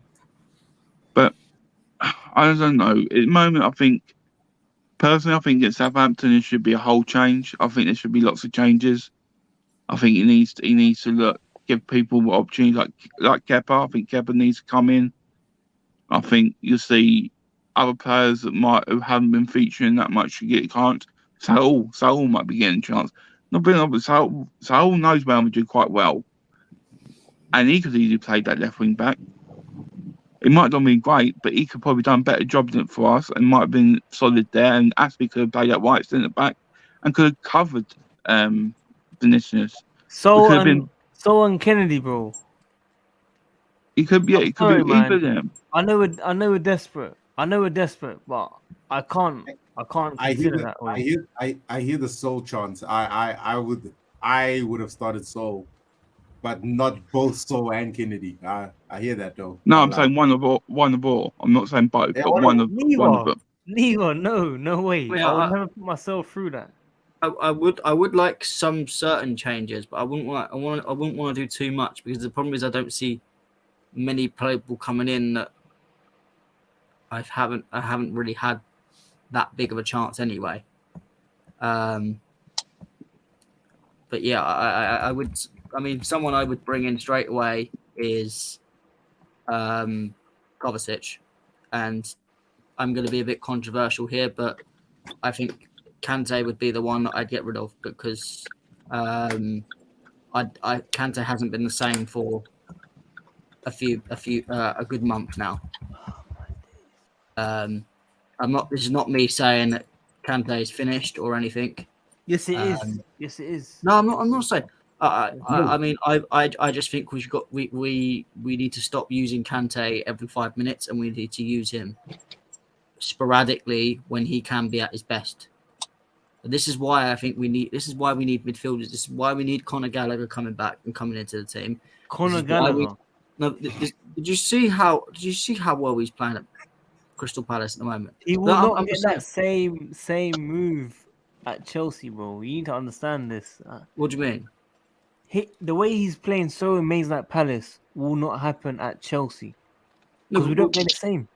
But I don't know. At the moment, I think at Southampton, it should be a whole change. I think there should be lots of changes. I think he needs to give people opportunities like Kepa. I think Kepa needs to come in. I think you'll see other players who haven't been featuring that much to get a chance. Saul might be getting a chance. Not being able, Saul knows Real Madrid quite well, and he could easily play that left wing back. It might not be great, but he could probably done a better job than it for us, and might have been solid there. And Aspie could have played that right centre back and could have covered Vinicius. So and Kennedy, bro. He could, yeah, it could sorry, be either of them. I know we're desperate. But I can't consider that way. I hear the Soul chants. I would have started Soul, but not both Soul and Kennedy. I hear that though. No, I'm saying one of all. I'm not saying both, but one of them. Neither, no way. Wait, I would never put myself through that. I would like some certain changes, but I wouldn't want to do too much, because the problem is I don't see many people coming in that I haven't really had that big of a chance anyway. But yeah, I would. I mean, someone I would bring in straight away is Kovacic, and I'm going to be a bit controversial here, but I think Kante would be the one that I'd get rid of, because Kante hasn't been the same for a good month now. This is not me saying that Kante is finished or anything. Yes, it is. Yes, it is. No, I'm not saying. I mean, I just think we need to stop using Kante every 5 minutes, and we need to use him sporadically when he can be at his best. This is why I think we need midfielders. This is why we need Conor Gallagher coming back and coming into the team. Conor Gallagher. Did you see how well he's playing at Crystal Palace at the moment? He will not get that same move at Chelsea, bro. You need to understand this. What do you mean? The way he's playing so amazing at Palace will not happen at Chelsea, because we don't get the same.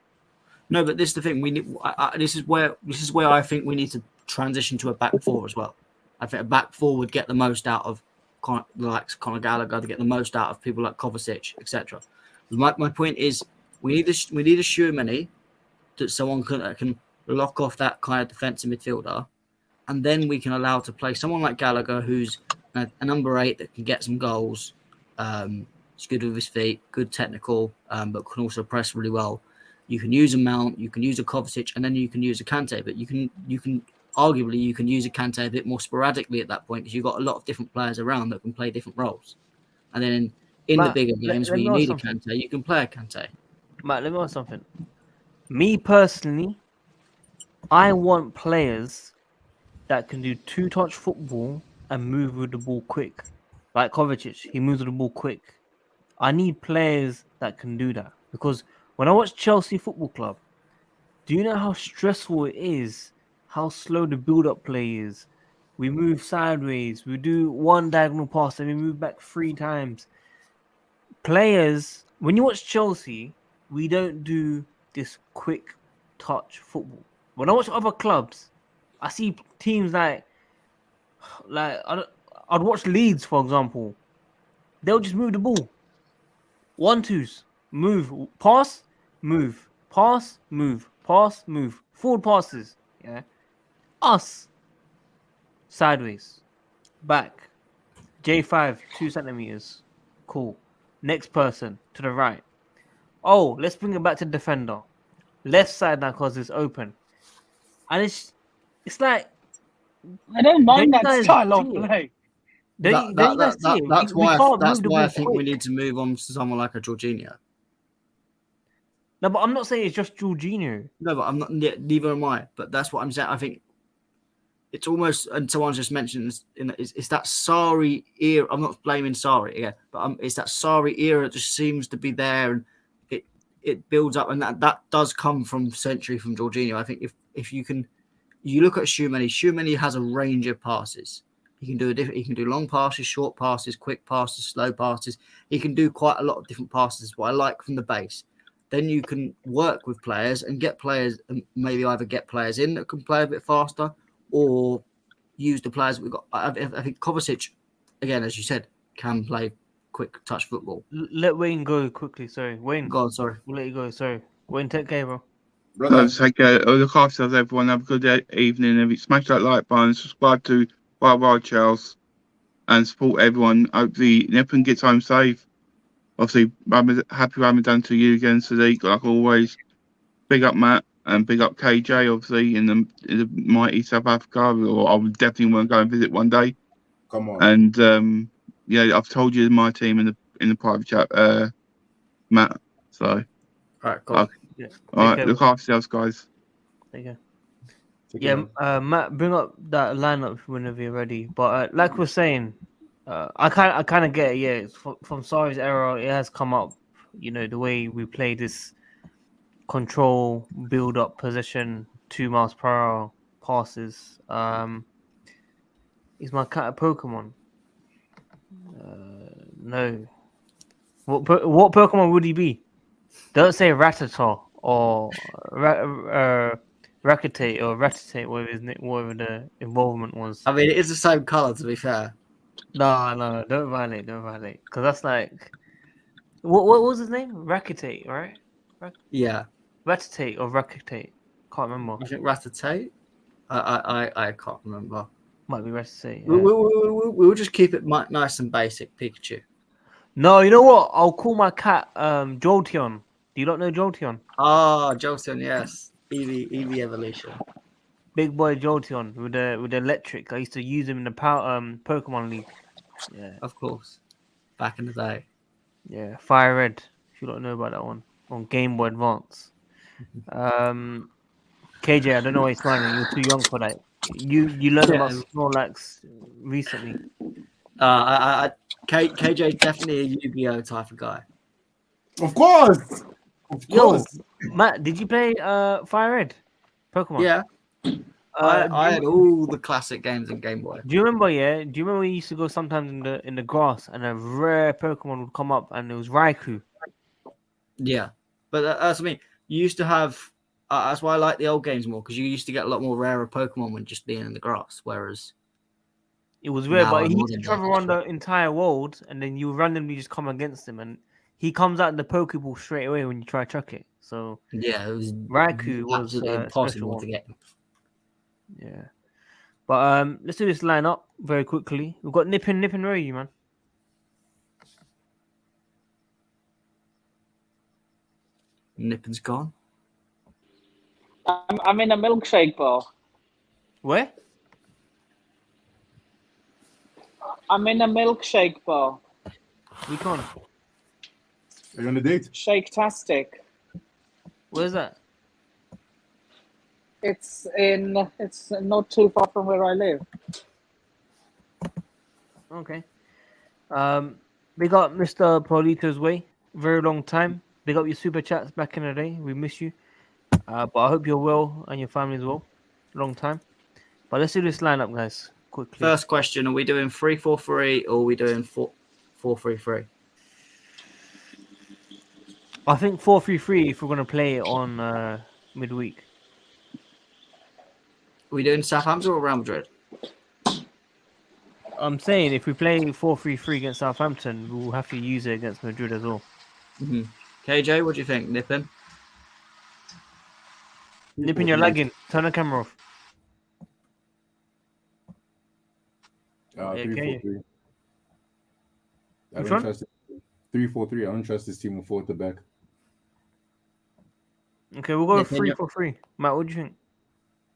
No, but this is the thing. We need. This is where I think we need to transition to a back four as well. I think a back four would get the most out of Conor Gallagher, to get the most out of people like Kovacic, etc. My point is, We need a Schumann that someone can lock off that kind of defensive midfielder, and then we can allow to play someone like Gallagher, who's a number 8 that can get some goals. He's good with his feet, good technical, but can also press really well. You can use a Mount, you can use a Kovacic, and then you can use a Kante. But you can arguably you can use a Kante a bit more sporadically at that point because you've got a lot of different players around that can play different roles. And then in the bigger games where you need a Kante, you can play a Kante. Matt, let me ask something. Me personally, I want players that can do 2-touch football and move with the ball quick. Like Kovacic, he moves with the ball quick. I need players that can do that. Because when I watch Chelsea Football Club, do you know how stressful it is? How slow the build-up play is? We move sideways. We do one diagonal pass and we move back 3 times. Players, when you watch Chelsea, we don't do this quick touch football. When I watch other clubs, I see teams like I'd watch Leeds, for example. They'll just move the ball. 1-2s, move, pass, move, pass, move, pass, move. Forward passes. Yeah. Us. Sideways. Back. J5, 2 centimeters. Cool. Next person to the right. Oh, let's bring it back to defender. Left side now because it's open. And it's like I don't mind that guys style of see it? play. That's why I think we quick. need to move on to someone like a Jorginho. No, but I'm not saying it's just Jorginho. No, but I'm not. Neither am I. But that's what I'm saying. I think it's almost, and someone's just mentioned, it's that Sarri era. I'm not blaming Sarri again, but it's that Sarri era that just seems to be there, and it builds up, and that does come from century from Jorginho. I think if you look at Schumann has a range of passes. He can do long passes, short passes, quick passes, slow passes. He can do quite a lot of different passes. What I like from the base. Then you can work with players and get players, and maybe either get players in that can play a bit faster, or use the players we've got. I think Kovacic, again, as you said, can play quick touch football. Let Wayne go quickly. Sorry, Wayne. Go on, sorry. We'll let you go. Sorry, Wayne. Take care, bro. Brother, Take care. Look after yourselves, everyone. Have a good evening. Smash that like button, subscribe to WorldWideChels, and support everyone. Hopefully, everyone gets home safe. Obviously, happy Ramadan to you again, Sadiq. Like always, big up Matt and big up KJ. Obviously, in the mighty South Africa, or I would definitely want to go and visit one day. come on. And yeah, I've told you my team in the private chat, Matt. So, All right, cool. Okay. Yeah. All right, care, look after yourselves, guys. Take care. Take Yeah, care. Matt, bring up that lineup whenever you're ready. But like we're saying, I kind of get it. Yeah, it's from Sarri's era, it has come up. You know, the way we play this control, build up position, 2 miles per hour passes. Is my cat a Pokemon? No. What Pokemon would he be? Don't say Rattata or Rackete or Rattata, whatever the involvement was. I mean, it is the same color, to be fair. No, don't violate. Because that's like, what was his name? Rackete, right? Yeah, Rattata or Rackete? Can't remember. I think Rattata. I can't remember. Might be Rattata. We Yeah. will just keep it nice and basic. Pikachu. No, you know what? I'll call my cat Jolteon. Do you not know Jolteon? Ah, Jolteon, yes. Eevee evolution. Big boy Jolteon with the electric. I used to use him in the Pokemon League. Yeah, Of course. Back in the day. yeah. Fire Red. If you don't know about that one on Game Boy Advance. KJ, I don't know why you're smiling. You're too young for that. You learned about Snorlax recently. KJ definitely a Yu-Gi-Oh type of guy. Of course. Of Yo, course. Matt, did you play Fire Red Pokemon? Yeah. I had all the classic games on Game Boy. Do you remember? Yeah. Do you remember we used to go sometimes in the grass and a rare Pokemon would come up and it was Raikou. Yeah, but that's what I mean. You used to have. That's why I like the old games more, because you used to get a lot more rarer Pokemon when just being in the grass. Whereas It was rare, Now but I'm he more used to than travel that, around that's the entire world, and then you randomly just come against him, and he comes out in the Pokeball straight away when you try to chuck it. So Yeah, it was Raikou was absolutely a special impossible one. to get. Yeah. But let's do this lineup very quickly. We've got Nippin, where are you, man? Nippin's gone. I'm in a milkshake bar. Where? I'm in a milkshake bar. Which one? Are you on a date? Shake-tastic. Where's that? It's not too far from where I live. Okay. We got Mr. Paulito's way. Very long time. Big up your super chats back in the day. We miss you. But I hope you're well and your family as well. Long time. But let's do this lineup, guys, quickly. First question: are we doing 3-4-3 or are we doing 4-3-3? I think 4-3-3 if we're gonna play it on midweek. Are we doing Southampton or Real Madrid? I'm saying if we play 4-3-3 against Southampton, we'll have to use it against Madrid as well. Mm-hmm. KJ, what do you think? Nippin? Nippin, you're lagging. Turn the camera off. 3-4-3. I Which don't one? trust it. 3-4-3. I don't trust this team with 4 at the back. Okay, we'll go Nippin, 3-4-3. Matt, what do you think?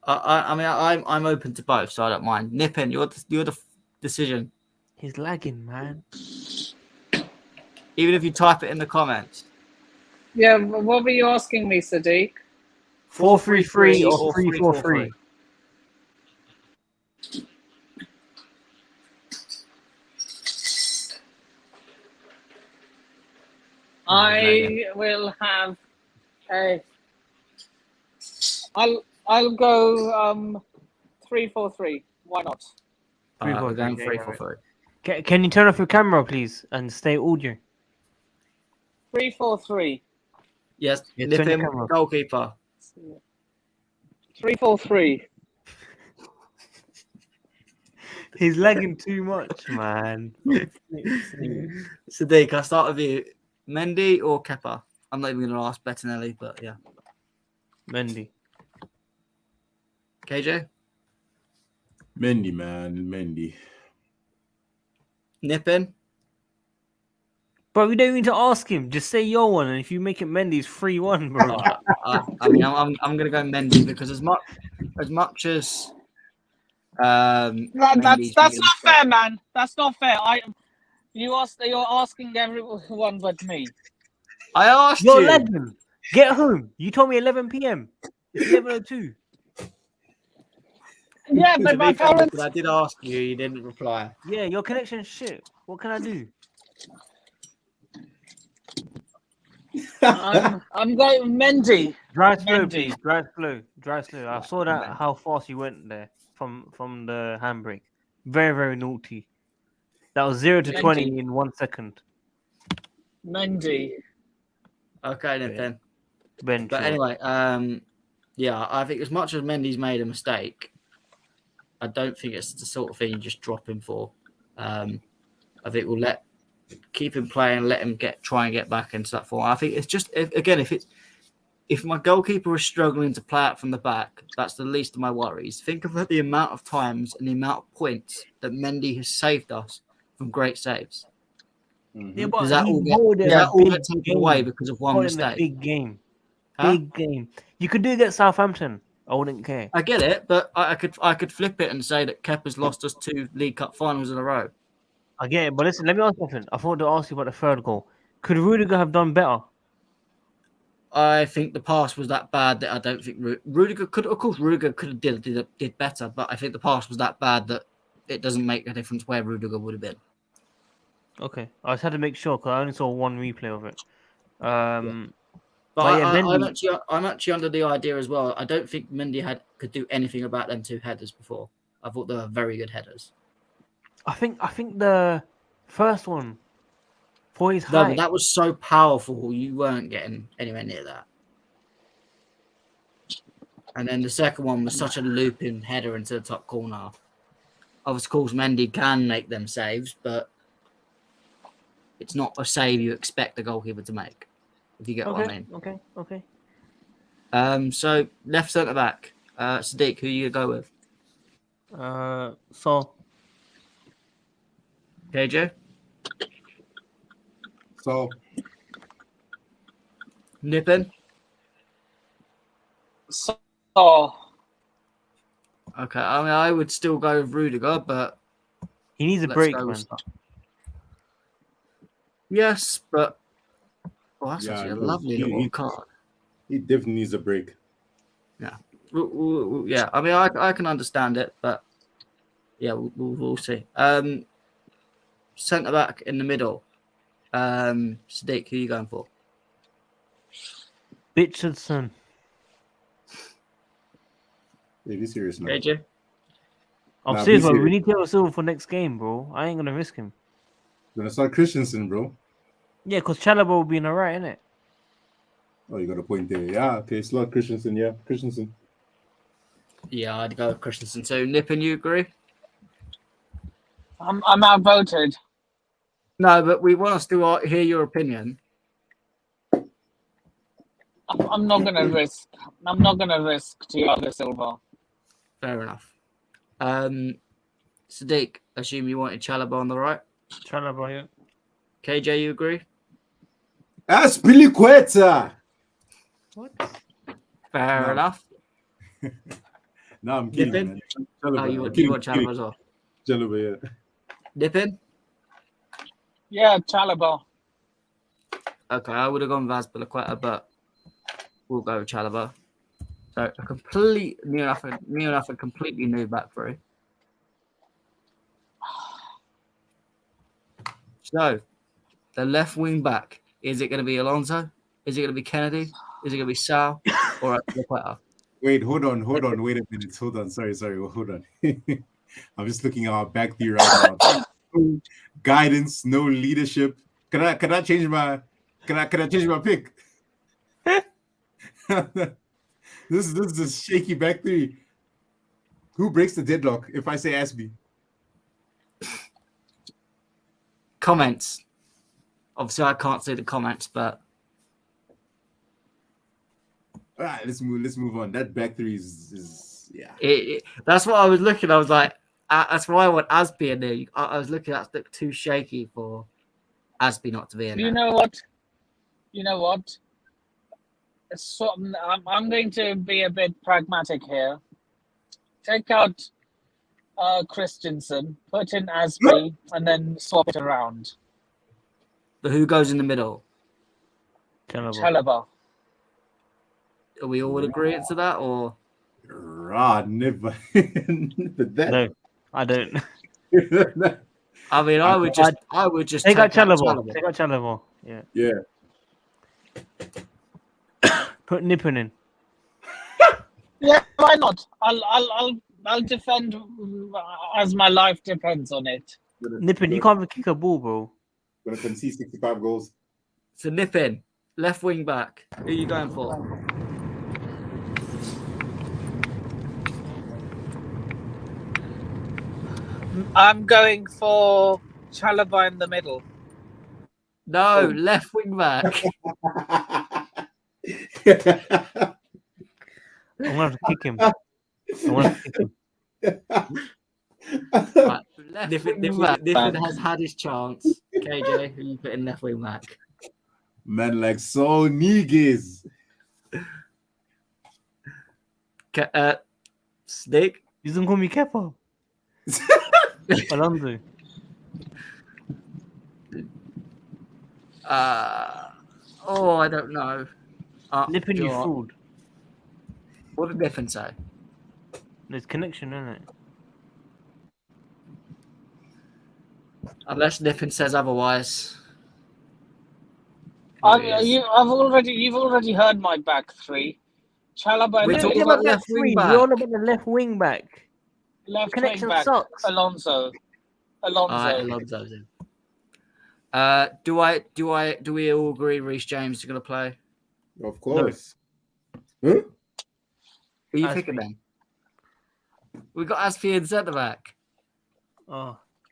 I mean, I'm open to both, so I don't mind. Nippin, you're the decision. He's lagging, man. Even if you type it in the comments. Yeah, what were you asking me, Sadiq? 4-3-3 or 3-4-3? I will have a. I'll go 3-4-3. Why not? We're going 3-4-3. 3-4-3. Can you turn off your camera, please, and stay audio? 3-4-3. Yes, Yeah, turn your Nippin, camera off. goalkeeper. 3-4-3. He's lagging too much, man. Sadiq, I'll start with you. Mendy or Kepa? I'm not even going to ask Bettinelli, but yeah. Mendy. KJ? Mendy, man. Mendy. Nippin? Bro, we don't need to ask him. Just say your one, and if you make it Mendy's 3-1, bro. I mean, I'm going to go Mendy because as much as That's not fair, man. That's not fair. You're asking everyone but me. I asked You're you. lagging. Get home. You told me 11 p.m. It's 11:02. Yeah, but To my be fair, parents. I did ask you. You didn't reply. Yeah, your connection's shit. What can I do? I'm going Mendy. Drive slow, Mendy. please. Drive slow. Drive slow. I saw that how fast you went there from the handbrake. Very, very naughty. That was 0 to Mendy. 20 in 1 second. Mendy. Okay, Nippin. Ben, But sure. anyway, yeah, I think as much as Mendy's made a mistake, I don't think it's the sort of thing you just drop him for. I think we'll keep him playing, let him try and get back into that form. I think it's just if my goalkeeper is struggling to play out from the back, that's the least of my worries. Think of the amount of times and the amount of points that Mendy has saved us from great saves. Yeah, but Does that he all bought get, a does that all big get taken game. away because of one Bought in a mistake? big game. Huh? Big game. You could do it against Southampton. I wouldn't care. I get it, but I could flip it and say that Kepa's lost us 2 League Cup finals in a row. I get it, but listen, let me ask you something. I thought to ask you about the third goal. Could Rudiger have done better? I think the pass was that bad that I don't think Rudiger could. Of course, Rudiger could have did better, but I think the pass was that bad that it doesn't make a difference where Rudiger would have been. Okay, I just had to make sure because I only saw one replay of it. But yeah, I'm actually under the idea as well. I don't think Mendy could do anything about them 2 headers before. I thought they were very good headers. I think the first one for his No, height. but that was so powerful. You weren't getting anywhere near that. And then the second one was such a looping header into the top corner. Of course, Mendy can make them saves, but it's not a save you expect the goalkeeper to make. If you get what I mean. Okay. So left centre back, Sadiq, who you go with? So KJ, So Nippin. So Okay, I mean I would still go with Rudiger, but he needs a let's break, go man. with Son. Yes, but that's Yeah, actually a no, lovely he- little he- card. he definitely needs a break. Yeah, I mean I can understand it, but yeah, we'll see. Centre back in the middle, Sadiq, who are you going for? Richardson. Yeah, be serious, man. KJ. I'm Nah, serious, be bro. We serious. need Thiago Silva for next game, bro. I ain't gonna risk him. Gonna start Christensen, bro. Yeah, because Chalobah will be in the right, innit? Oh, you got a point there. Yeah, okay, slot Christensen. Yeah, Christensen. Yeah, I'd go with Christensen too. Nippin, you agree? I'm outvoted. No, but we want us to hear your opinion. I'm not gonna risk. I'm not gonna risk Thiago Silva. Fair enough. Sadiq, assume you wanted Chalobah on the right. Chalobah, yeah. KJ, you agree? Aspilicueta. What? Fair No. enough. No, I'm kidding, Nippin? man. Oh, Chalobah. you I'm want kidding, Chalobah as well. Chalobah, yeah. Nippin? Yeah, Chalobah. Okay, I would have gone with Aspilicueta, but we'll go with Chalobah. So a complete near enough a completely new back three. So the left wing back, is it going to be Alonso? Is it going to be Kennedy? Is it going to be Sal or Aspilicueta? Wait, hold on. Wait a minute. Hold on. Sorry. Hold on. I'm just looking at our back three right now. No guidance, no leadership. Can I change my pick? This is a shaky back three. Who breaks the deadlock if I say Aspie? Comments. Obviously, I can't see the comments, but All right, let's move on. That back three is yeah. that's what I was looking. I was like, that's why I want Aspie in there. I was looking at it too shaky for Aspie not to be in You there. know what? So I'm going to be a bit pragmatic here. Take out Christensen, put in Aspie, and then swap it around. But who goes in the middle? Chalobah. Are we all agreeing to that, or Rod, never that. No, I don't. I mean, I would just Take out take out Chalobah. Take out Chalobah. Yeah. Yeah. Put Nippon in. Yeah, why not? I'll defend as my life depends on it. Nippon, you can't even kick a ball, bro. Gonna concede 65 goals. So nip in left wing back. Who are you going for? I'm going for Chalobah in the middle. No, left wing back. I'm gonna have to kick him. Right, Niffin has had his chance. KJ, who you put in left wing back? Man, like so niggas. Snake. You don't call me Kepa. Alonso. I don't know. Nippon, you fooled. What did Niffin say? There's connection, isn't it? Unless Niffin says otherwise. You've already heard my back three. Chalobah We're in the talking middle. about left wing back. We're all about the left wing back. Left Connection wing back. sucks. Alonso. Alonso's in. Do we all agree Reece James is going to play? Of course. Huh? Who you Aspie. picking then? We got Aspie in centre back.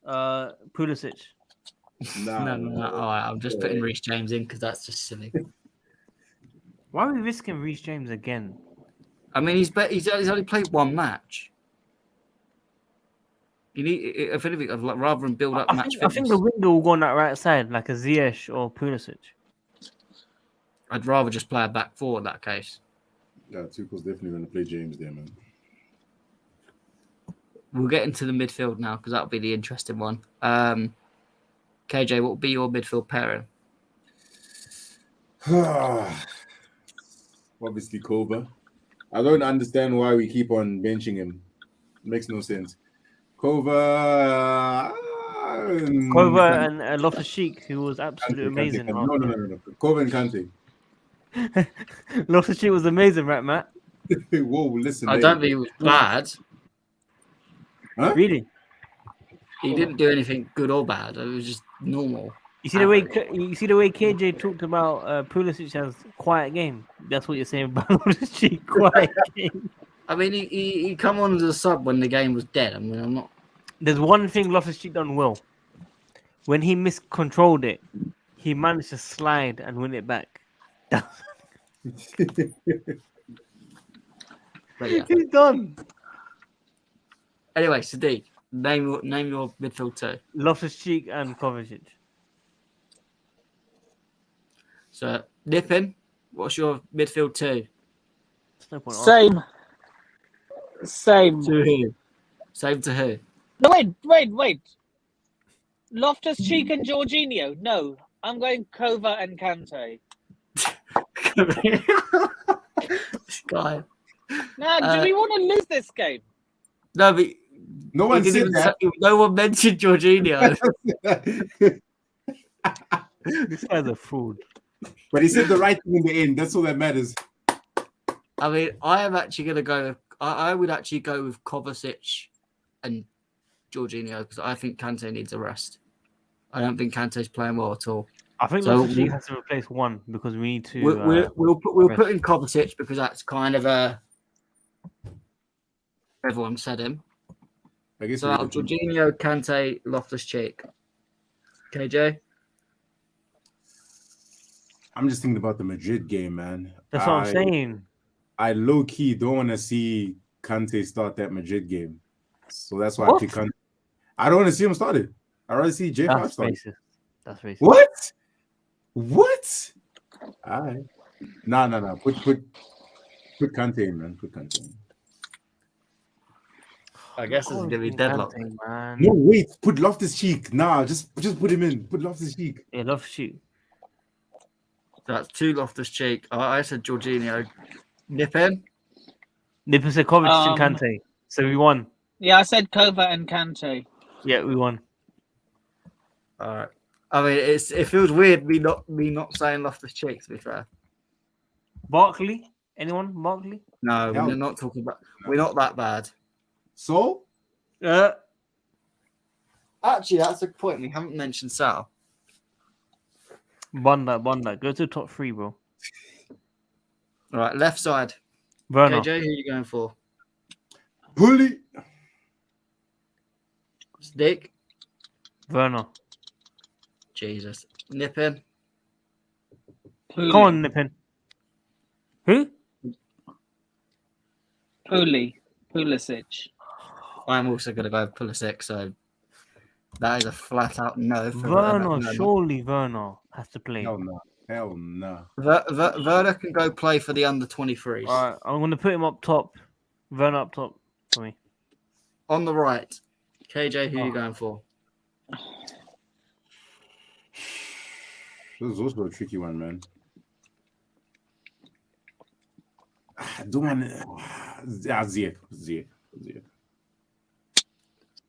Pulisic. Nah, No. All right, I'm just putting Reece James in because that's just silly. Why are we risking Reece James again? I mean, he's only played one match. You need, if anything, rather than build up I match think the winger will go on that right side, like a Ziyech or Pulisic. I'd rather just play a back four in that case. Yeah, Tuchel's definitely going to play James there, man. We'll get into the midfield now because that'll be the interesting one. KJ, what will be your midfield pairing? Obviously, Kova. I don't understand why we keep on benching him. It makes no sense. Kova and Loftus-Cheek, who was absolutely amazing. No. Kova and Kante. Loftus-Cheek was amazing, right, Matt? Whoa, listen. I don't think he was bad. Huh? Really? He didn't do anything good or bad. It was just normal. You see the way KJ talked about Pulisic as quiet game. That's what you're saying about Loftus-Cheek, quiet game. I mean, he come on as a sub when the game was dead. I mean, I'm not. There's one thing Loftus-Cheek done well. When he miscontrolled it, he managed to slide and win it back. But yeah. He's done. Anyway, Sadiq, name your midfield two. Loftus-Cheek and Kovacic. So, Nippin, what's your midfield two? There's no point Same. To who? Same to who? No, wait. Loftus-Cheek and Jorginho. No, I'm going Kova and Kante. This guy. Now, do we want to lose this game? No, but No one said that. no one mentioned Jorginho. This guy's a fraud. But he said the right thing in the end. That's all that matters. I mean, I am actually going to go with... I would actually go with Kovacic and Jorginho because I think Kante needs a rest. I don't think Kante's playing well at all. I think So Loftus-Cheek has to replace one because we need to. We'll put in Kovacic because that's kind of a... Everyone said him. I guess So Jorginho, Kante, Loftus-Cheek. KJ? I'm just thinking about the Madrid game, man. That's what I'm saying. I low-key don't want to see Kante start that Madrid game. So that's why What? I pick Kante. I don't want to see him started. I'd rather see J5 That's start. racist. That's racist. What? All right. No. Put Kante in, man. Put Kante in. I guess it's going to be deadlock. Man. No, wait. Put Loftus-Cheek. Nah, just put him in. Put Loftus-Cheek. Yeah, Loftus-Cheek. So that's two Loftus-Cheek. I said Jorginho. Nippin? Nippin said Kovacic and Kante. So we won. Yeah, I said Kova and Kante. Yeah, we won. All right. I mean, it feels weird me not saying Loftus-Cheek, to be fair. Barkley? Anyone? Barkley? No, No. we're not talking about... We're not that bad. So? Actually, that's a point. We haven't mentioned Sal. Bunda. Go to the top three, bro. All right, left side. Werner. KJ, who are you going for? Bully. Stick? Werner. Jesus. Nippin? Come on, Nippin. Who? Pulisic. I'm also going to go with Pulisic, so that is a flat-out no. For Werner. Surely Werner has to play. Hell no. Werner can go play for the under-23s. All right, I'm going to put him up top. Werner up top for me. On the right, KJ, who are you going for? This is also a tricky one, man. I don't want to... Ziyech.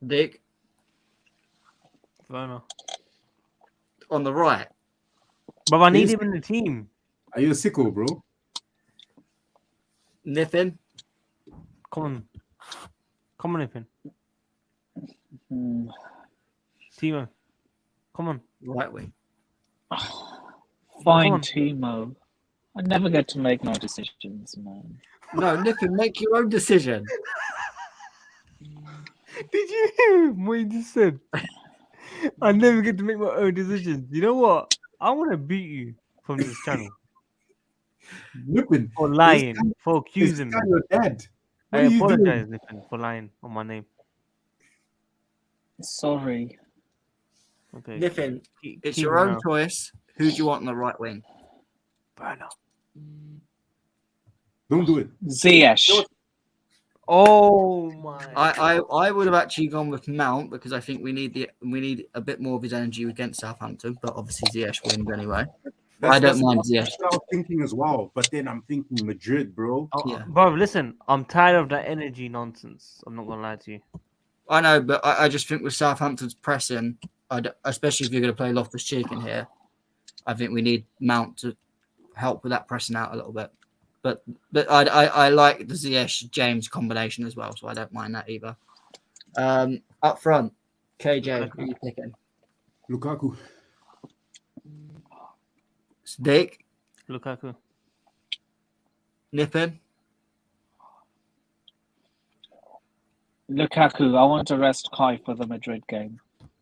Dick? Werner. On the right. But I need him in the team. Are you a sicko, bro? Nippin? Come on, Nippin. Hmm. Timo. Come on. Right wing. Fine, Come on. Timo. I never get to make my decisions, man. No, Nippin, make your own decision. Did you hear him? What he just said? I never get to make my own decisions. You know what? I want to beat you from this channel Nippin, for lying, for is accusing this me. guy your dad? I What are you apologize, doing? Nippin, for lying on my name. Sorry. Okay. Nippin, it's keep your it own now. choice. Who do you want on the right wing? Burner. Don't do it. Ziyech. Oh my. I would have actually gone with Mount because I think we need a bit more of his energy against Southampton, but obviously Ziyech wins anyway. I don't mind Ziyech. That's what I was thinking as well, but then I'm thinking Madrid, bro. Yeah. Bro, listen, I'm tired of that energy nonsense. I'm not gonna lie to you. I know, but I just think with Southampton's pressing, especially if you're going to play Loftus-Cheek in here, I think we need Mount to help with that pressing out a little bit. But I like the Ziyech James combination as well, so I don't mind that either. Up front, KJ, who are you picking? Lukaku. Dick, Lukaku. Nippin. Lukaku. I want to rest Kai for the Madrid game.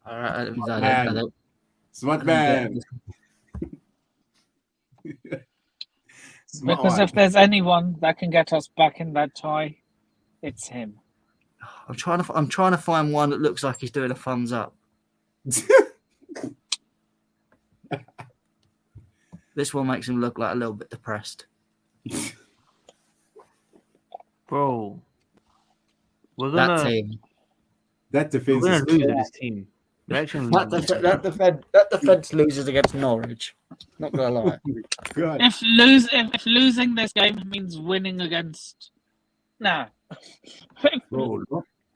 All right, Smart man. Smart Because one. if there's anyone that can get us back in that tie, it's him. I'm trying to find one that looks like he's doing a thumbs up. This one makes him look like a little bit depressed. Bro. We're That gonna team. That defense lose is with this team. We're actually That defense loses against Norwich. Not gonna lie. God. If losing this game means winning against, nah. Bro,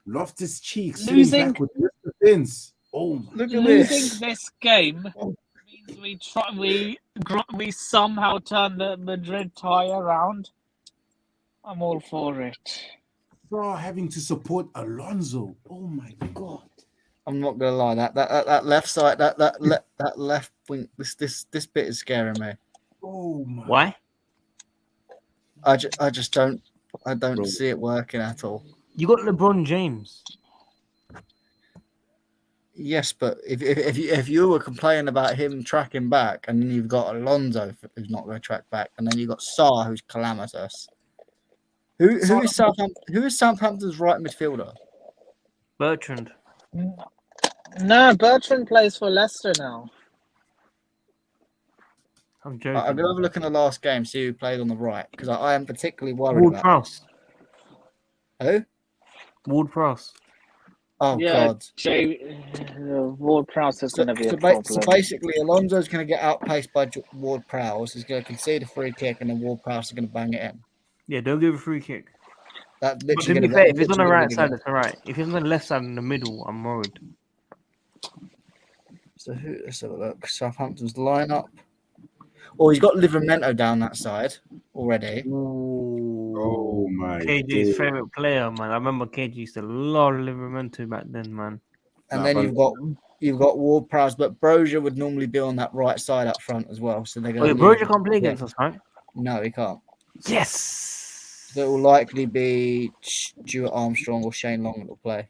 Loftus Cheek Losing- back with this defense. Oh my. Look at Losing this game means we somehow turn the Madrid tie around. I'm all for it. Bro, having to support Alonso. Oh my god. I'm not gonna lie. That left side, that left wing, this bit is scaring me. Oh my. Why? I just don't Bro. see it working at all. You got LeBron James. Yes, but if you were complaining about him tracking back, and then you've got Alonso who's not going to track back, and then you've got Sarr who's calamitous. Who is Southampton's right midfielder? Bertrand. No, Bertrand plays for Leicester now. I'm joking. I'm going to have a look in the last game, see who played on the right, because I am particularly worried Ward about Prowse. who. Ward Prowse. Oh Yeah, God! Ward-Prowse is going to be a So problem. basically, Alonso's going to get outpaced by Ward-Prowse. He's going to concede a free kick, and then Ward-Prowse is going to bang it in. Yeah, don't give a free kick. That But literally. to be fair, if it's on the right side, it's alright. If it's on the left side in the middle, I'm worried. So let's have a look. Southampton's lineup. Oh, he's got Livramento down that side already. Oh my. KJ's God. favorite player, man. I remember KJ used to love Livramento back then, man. And Nah, then but- you've got Ward-Prowse, but Brozier would normally be on that right side up front as well. So they're going. Wait, Brozier can't play against us, right? No, he can't. Yes. So it will likely be Stuart Armstrong or Shane Long that will play.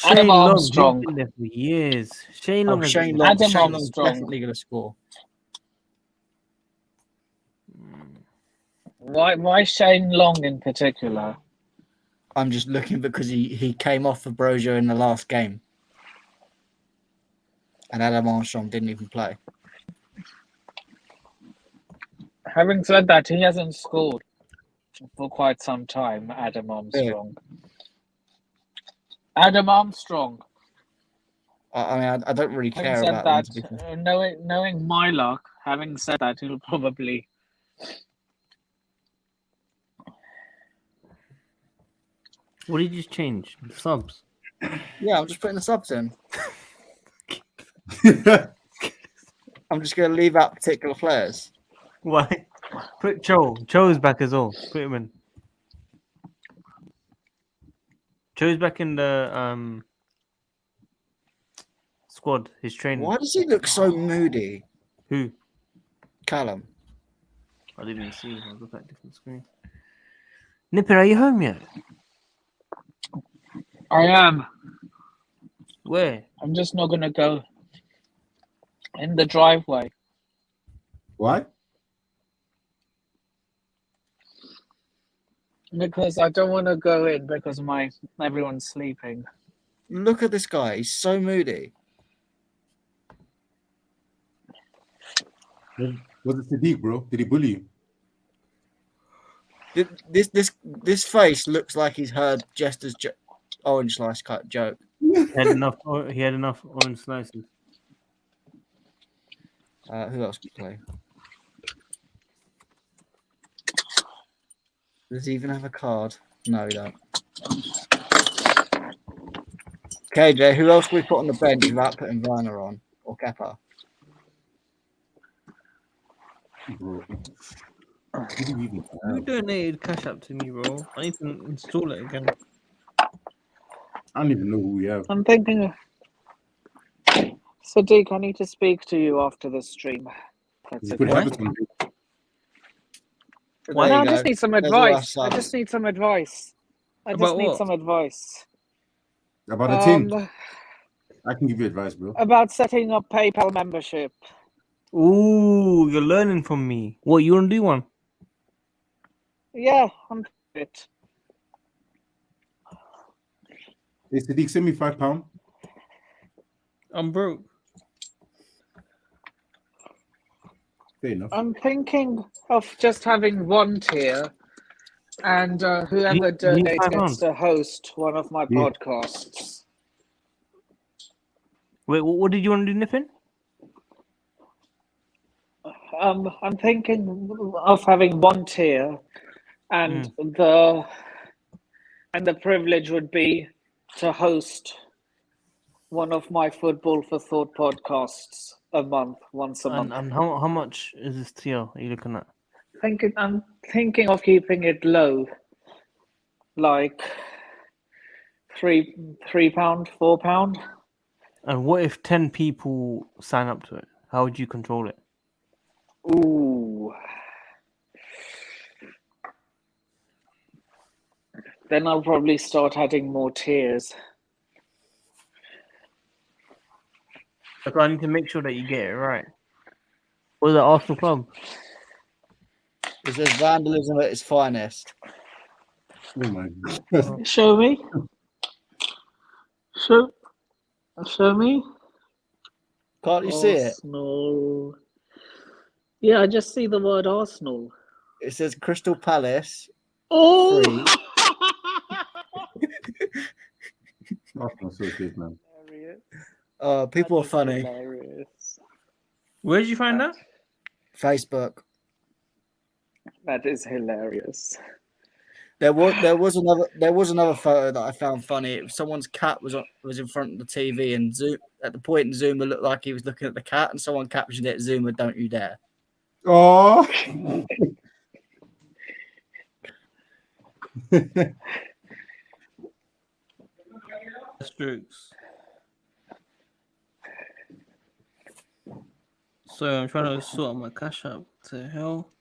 Adam Long, he's Armstrong. been there for years. Shane Long. has Shane been- Long. Adam Shane Long's Armstrong. definitely going to score. Why Shane Long in particular? I'm just looking because he came off for Brozier in the last game. And Adam Armstrong didn't even play. Having said that, he hasn't scored for quite some time, Adam Armstrong. Adam Armstrong. I mean, I don't really care Having said about that, them, to be fair. knowing my luck, having said that, he'll probably... What did you just change? Subs. Yeah, I'm just putting the subs in. I'm just going to leave out particular players. Why? Put Cho. Cho's back as well. Put him in. Cho's back in the squad. His training. Why does he look so moody, Who? Callum? I didn't even see. I'll look at a different screen. Nipper, are you home yet? I am. Where? I'm just not gonna go in the driveway Why? because I don't want to go in because everyone's sleeping. Look at this guy. He's so moody. Was it Sadiq, bro? Did he bully you? This face looks like he's heard Jester's orange slice cut joke. He had enough orange slices. Who else could play? Does he even have a card? No, he don't. KJ, who else can we put on the bench without putting Werner on or Kepa? Bro. What do you even You have? donated Cashapp to me, bro. I need to install it again. I don't even know who we have. I'm thinking, Sadiq, I need to speak to you after the stream. That's You could okay. have it on Why There No, you I just go. need some There's all advice. our I just subs. need some advice. I just About need what? some advice. about a team. I can give you advice, bro. About setting up PayPal membership. Ooh, you're learning from me. What, you want to do one? Yeah, I'm it. Hey, Sadiq, send me £5. I'm broke. Fair enough. I'm thinking of just having one tier, and whoever You need donates £5. gets to host one of my Yeah. podcasts. Wait, what did you want to do, Niffin? I'm thinking of having one tier, and the privilege would be to host one of my Football for Thought podcasts once a month. And how much is this tier are you looking at? I'm thinking of keeping it low, like £3, £4. And what if 10 people sign up to it? How would you control it? Ooh. Then I'll probably start adding more tiers. Because I need to make sure that you get it right. What is the Arsenal club? It says vandalism at its finest. Oh my god. Show me. Show me. Can't you see it? Arsenal. Yeah, I just see the word Arsenal. It says Crystal Palace. Oh! Free. Arsenal's so good, man. People are That is funny. hilarious. Where did you find that? Facebook. That is hilarious. There was another photo that I found funny. Someone's cat was in front of the TV, and at the point Zuma looked like he was looking at the cat, and someone captioned it, "Zuma, don't you dare." Oh. Strokes. So I'm trying to sort out my cash up. To hell.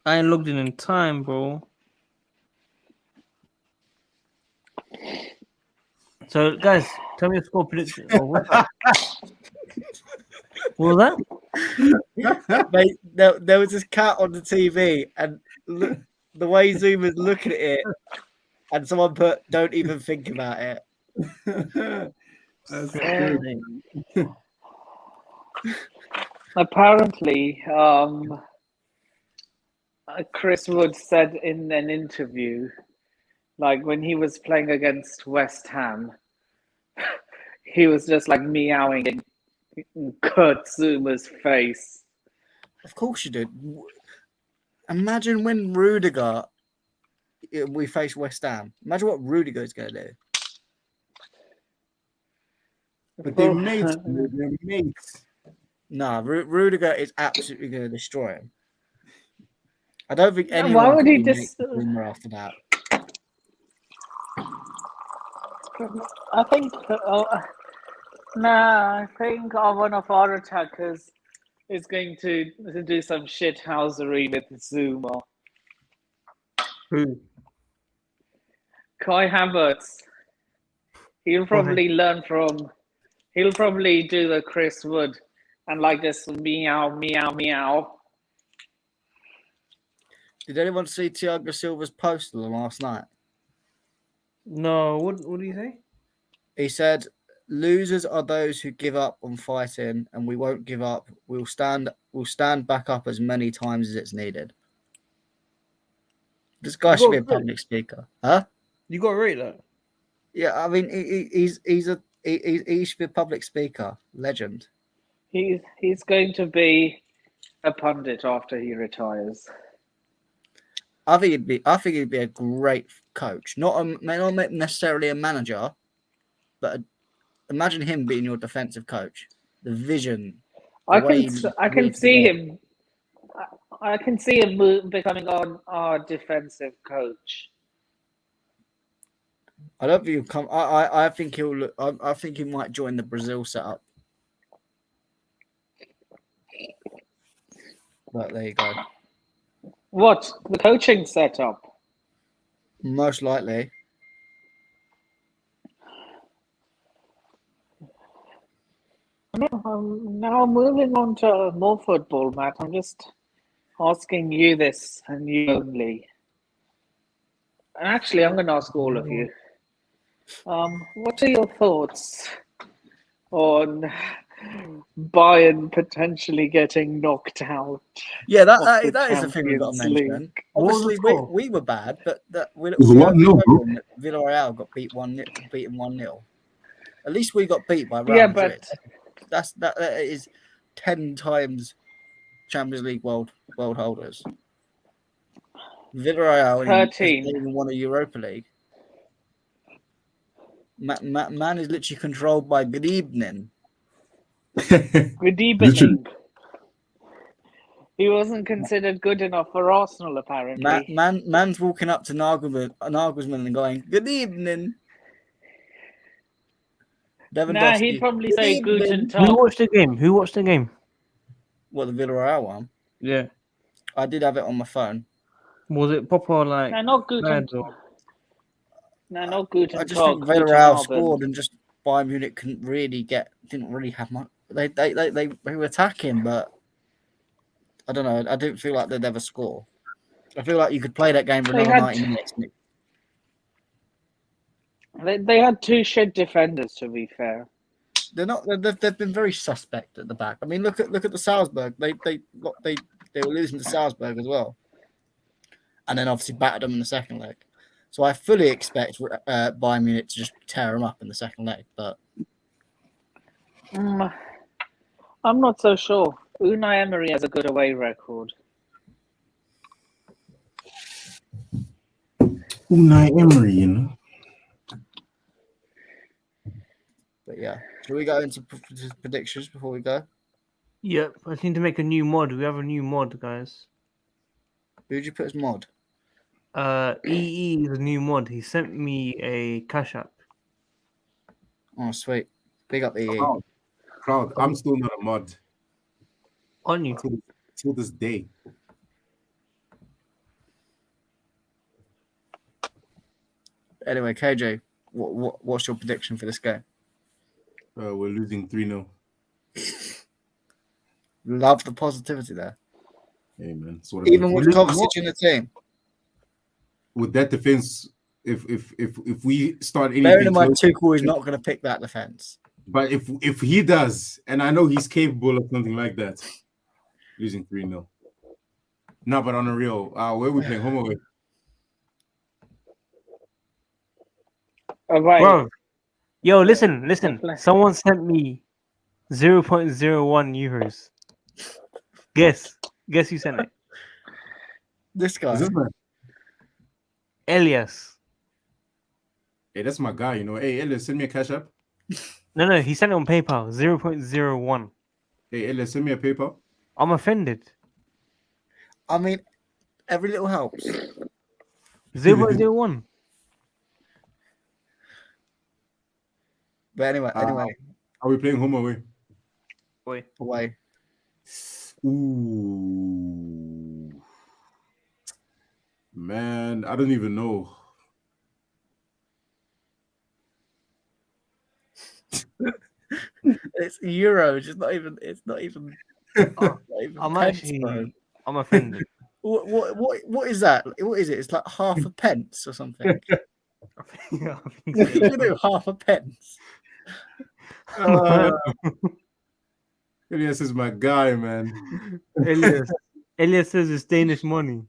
I ain't logged in time, bro. So guys, tell me a score prediction. Oh, what was that? Mate, there was this cat on the TV, and look, the way Zuma's looking at it, and someone put, "Don't even think about it." That's good. Apparently, Chris Wood said in an interview, like when he was playing against West Ham, he was just like meowing in Kurt Zuma's face. Of course you did. Imagine when Rudiger, we face West Ham. Imagine what Rudiger's going to do. But they're mates. They're mates. Nah, Rudiger is absolutely going to destroy him. I don't think Why anyone would could he be just? mates with Zuma after that. I think. I think one of our attackers is going to do some shithousery with Zuma. Who? Kai Havertz. He'll probably learn from. He'll probably do the Chris Wood and like this meow meow meow. Did anyone see Thiago Silva's post last night? No, what do you say? He said, "Losers are those who give up on fighting, and we won't give up. We'll stand back up as many times as it's needed." This guy should be a public speaker, huh? You got to rate that. Yeah, I mean, he should be a public speaker, legend. He's going to be a pundit after he retires. I think he'd be a great coach. Not necessarily a manager, but imagine him being your defensive coach. The vision. I can see him. I can see him becoming our defensive coach. I don't think he'll come. I think he'll look. I think he might join the Brazil setup. But there you go. What? The coaching setup? Most likely. Now moving on to more football, Matt. I'm just asking you this and you only. And actually, I'm going to ask all of you. What are your thoughts on Bayern potentially getting knocked out? Yeah, that is the thing we've got to mention. Obviously, we were bad, but Villarreal got beaten 1-0. At least we got beat by Real Madrid. But that is 10 times Champions League world holders. Villarreal 13 even won a Europa League. Man is literally controlled by good evening. Good evening. He wasn't considered good enough for Arsenal, apparently. Man's walking up to Nagelsmann and going, "Good evening." Nah, he'd probably say Guten Tag. Who watched the game? What, the Villarreal one? Yeah. I did have it on my phone. Was it proper like? No, not Guten Tag. No, not Guten Tag. I just think Villarreal scored and just Bayern Munich didn't really have much. They were attacking, but I don't know. I didn't feel like they'd ever score. I feel like you could play that game for another 90 minutes. They had two shit defenders, to be fair. They're not. They've been very suspect at the back. I mean, look at the Salzburg. They were losing to Salzburg as well, and then obviously battered them in the second leg. So I fully expect Bayern Munich to just tear them up in the second leg. But I'm not so sure. Unai Emery has a good away record. Unai Emery, you know. But yeah, shall we go into predictions before we go? Yep, I need to make a new mod. We have a new mod, guys. Who'd you put as mod? EE is a new mod. He sent me a Cashapp. Oh, sweet. Big up EE. Proud. I'm still not a mod. On you. Till this day. Anyway, KJ, what's your prediction for this game? We're losing 3-0. Love the positivity there. Hey, man. Even with Kovacic in the team. With that defense, if we start anything, bearing in mind Tuchel is not going to pick that defense. But if he does, and I know he's capable of something like that, losing 3-0. No, but on a real, where are we playing home away? Bro, yo, listen. Someone sent me 0.01 euros. Guess who sent it? This guy. Is this man? Elias. Hey, that's my guy, you know. Hey, Elias, send me a cash app. No, he sent it on PayPal. 0.01. Hey, Elias, send me a PayPal. I'm offended. I mean, every little helps. 0.01. But anyway. Are we playing home or away? Away. Ooh. Man, I don't even know. It's euros. It's not even. It's not even. I'm actually, I'm offended. What is that? What is it? It's like half a pence or something. Yeah, I think You so. do half a pence. Elias is my guy, man. Elias says it's Danish money.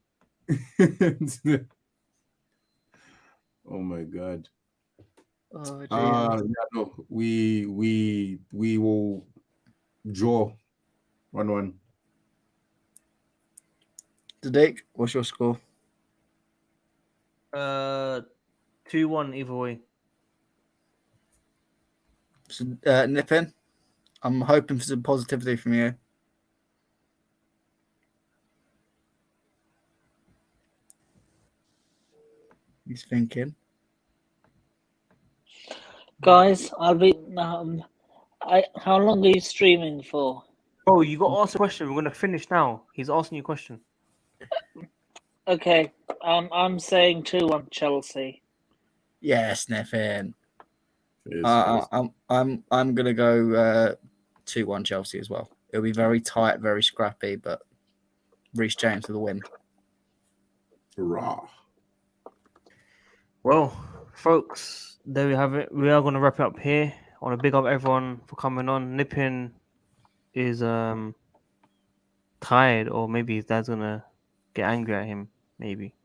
Oh my god. Oh, Yeah, no, we will draw 1-1. Dick, what's your score? 2-1 either way. So, Nippin, I'm hoping for some positivity from you. He's thinking. Guys, I'll be. How long are you streaming for? Oh, you got to ask a question. We're gonna finish now. He's asking you a question. Okay, I'm saying 2-1 Chelsea. Yes, Nippin. Yes, I'm gonna go 2-1 Chelsea as well. It'll be very tight, very scrappy, but Reece James with the win. Hurrah. Well, folks, there we have it. We are gonna wrap it up here. I want to big up everyone for coming on. Nippin is tired, or maybe his dad's gonna get angry at him. Maybe.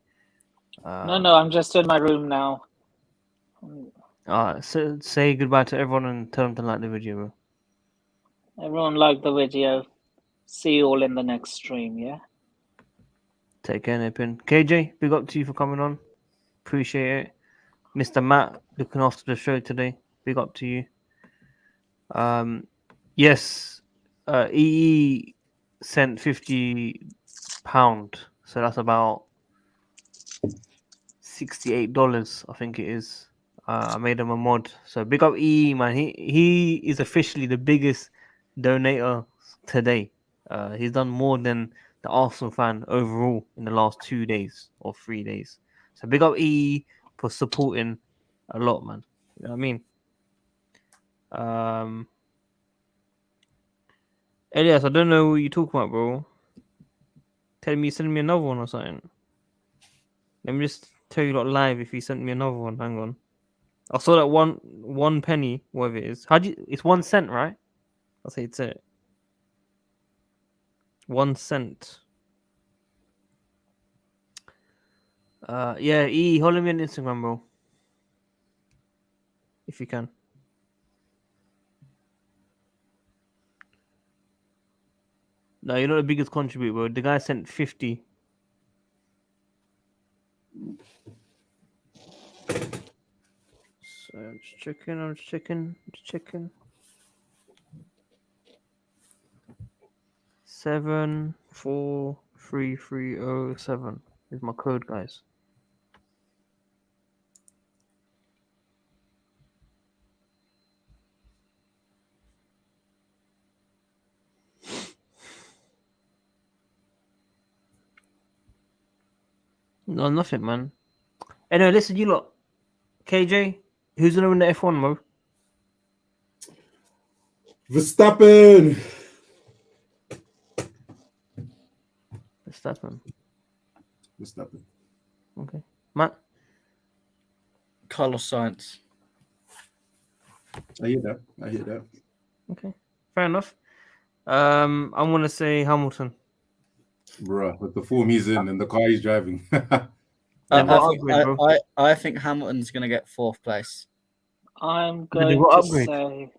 No, I'm just in my room now. So say goodbye to everyone and tell them to like the video, bro. Everyone like the video. See you all in the next stream, yeah? Take care, Nippin. KJ, big up to you for coming on. Appreciate it. Mr. Matt, looking after the show today. Big up to you. Yes, EE sent £50, so that's about $68, I think it is. I made him a mod, so big up EE, man. He is officially the biggest donator today. He's done more than the Arsenal fan overall in the last 2 days or 3 days. So big up EE for supporting a lot, man. You know what I mean? Elias, I don't know what you're talking about, bro. Tell me, send me another one or something. Let me just tell you lot live if you sent me another one. Hang on. I saw that one penny, whatever it is. It's 1 cent, right? I'll say it's it. 1 cent. Yeah, hold me on Instagram, bro. If you can. No, you're not the biggest contributor, bro. The guy sent 50. So I'm just checking. 743307 is my code, guys. No, nothing, man. Anyway, listen, you lot. KJ, who's gonna win the F1, bro? Verstappen. Verstappen. Okay. Matt? Carlos Sainz. I hear that. Okay. Fair enough. I'm gonna say Hamilton. Bruh, with the form he's in and the car he's driving. I think Hamilton's going to get 4th place. I'm going to say.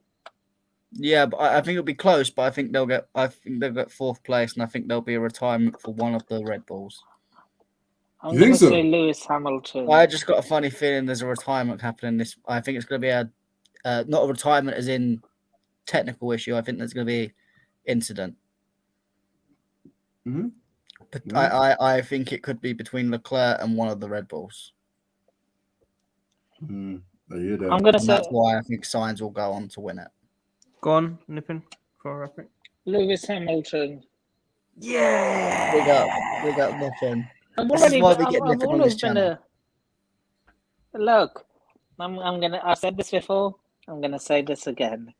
Yeah, but I think it'll be close. But I think they'll get 4th place, and I think there'll be a retirement for one of the Red Bulls. I'm going to say Lewis Hamilton. I just got a funny feeling there's a retirement happening. I think it's going to be not a retirement as in technical issue. I think there's going to be incident. Mm-hmm. But I think it could be between Leclerc and one of the Red Bulls. I hear that. I'm gonna say that's why I think Sainz will go on to win it. Go on, Nippin, for a reference. Lewis Hamilton. Yeah. Big up Nippin. I've always been a look. I've said this before. I'm going to say this again.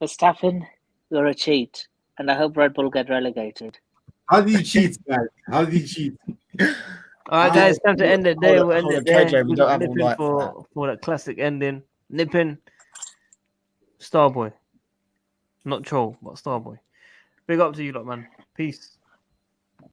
Verstappen, you're a cheat, and I hope Red Bull get relegated. How do you cheat, man? How do you cheat? All right, guys, time to end it there. We'll end hold it on, there. KJ, we We don't got have all Nipping night for for that classic ending. Nipping, Starboy. Not Troll, but Starboy. Big up to you lot, man. Peace.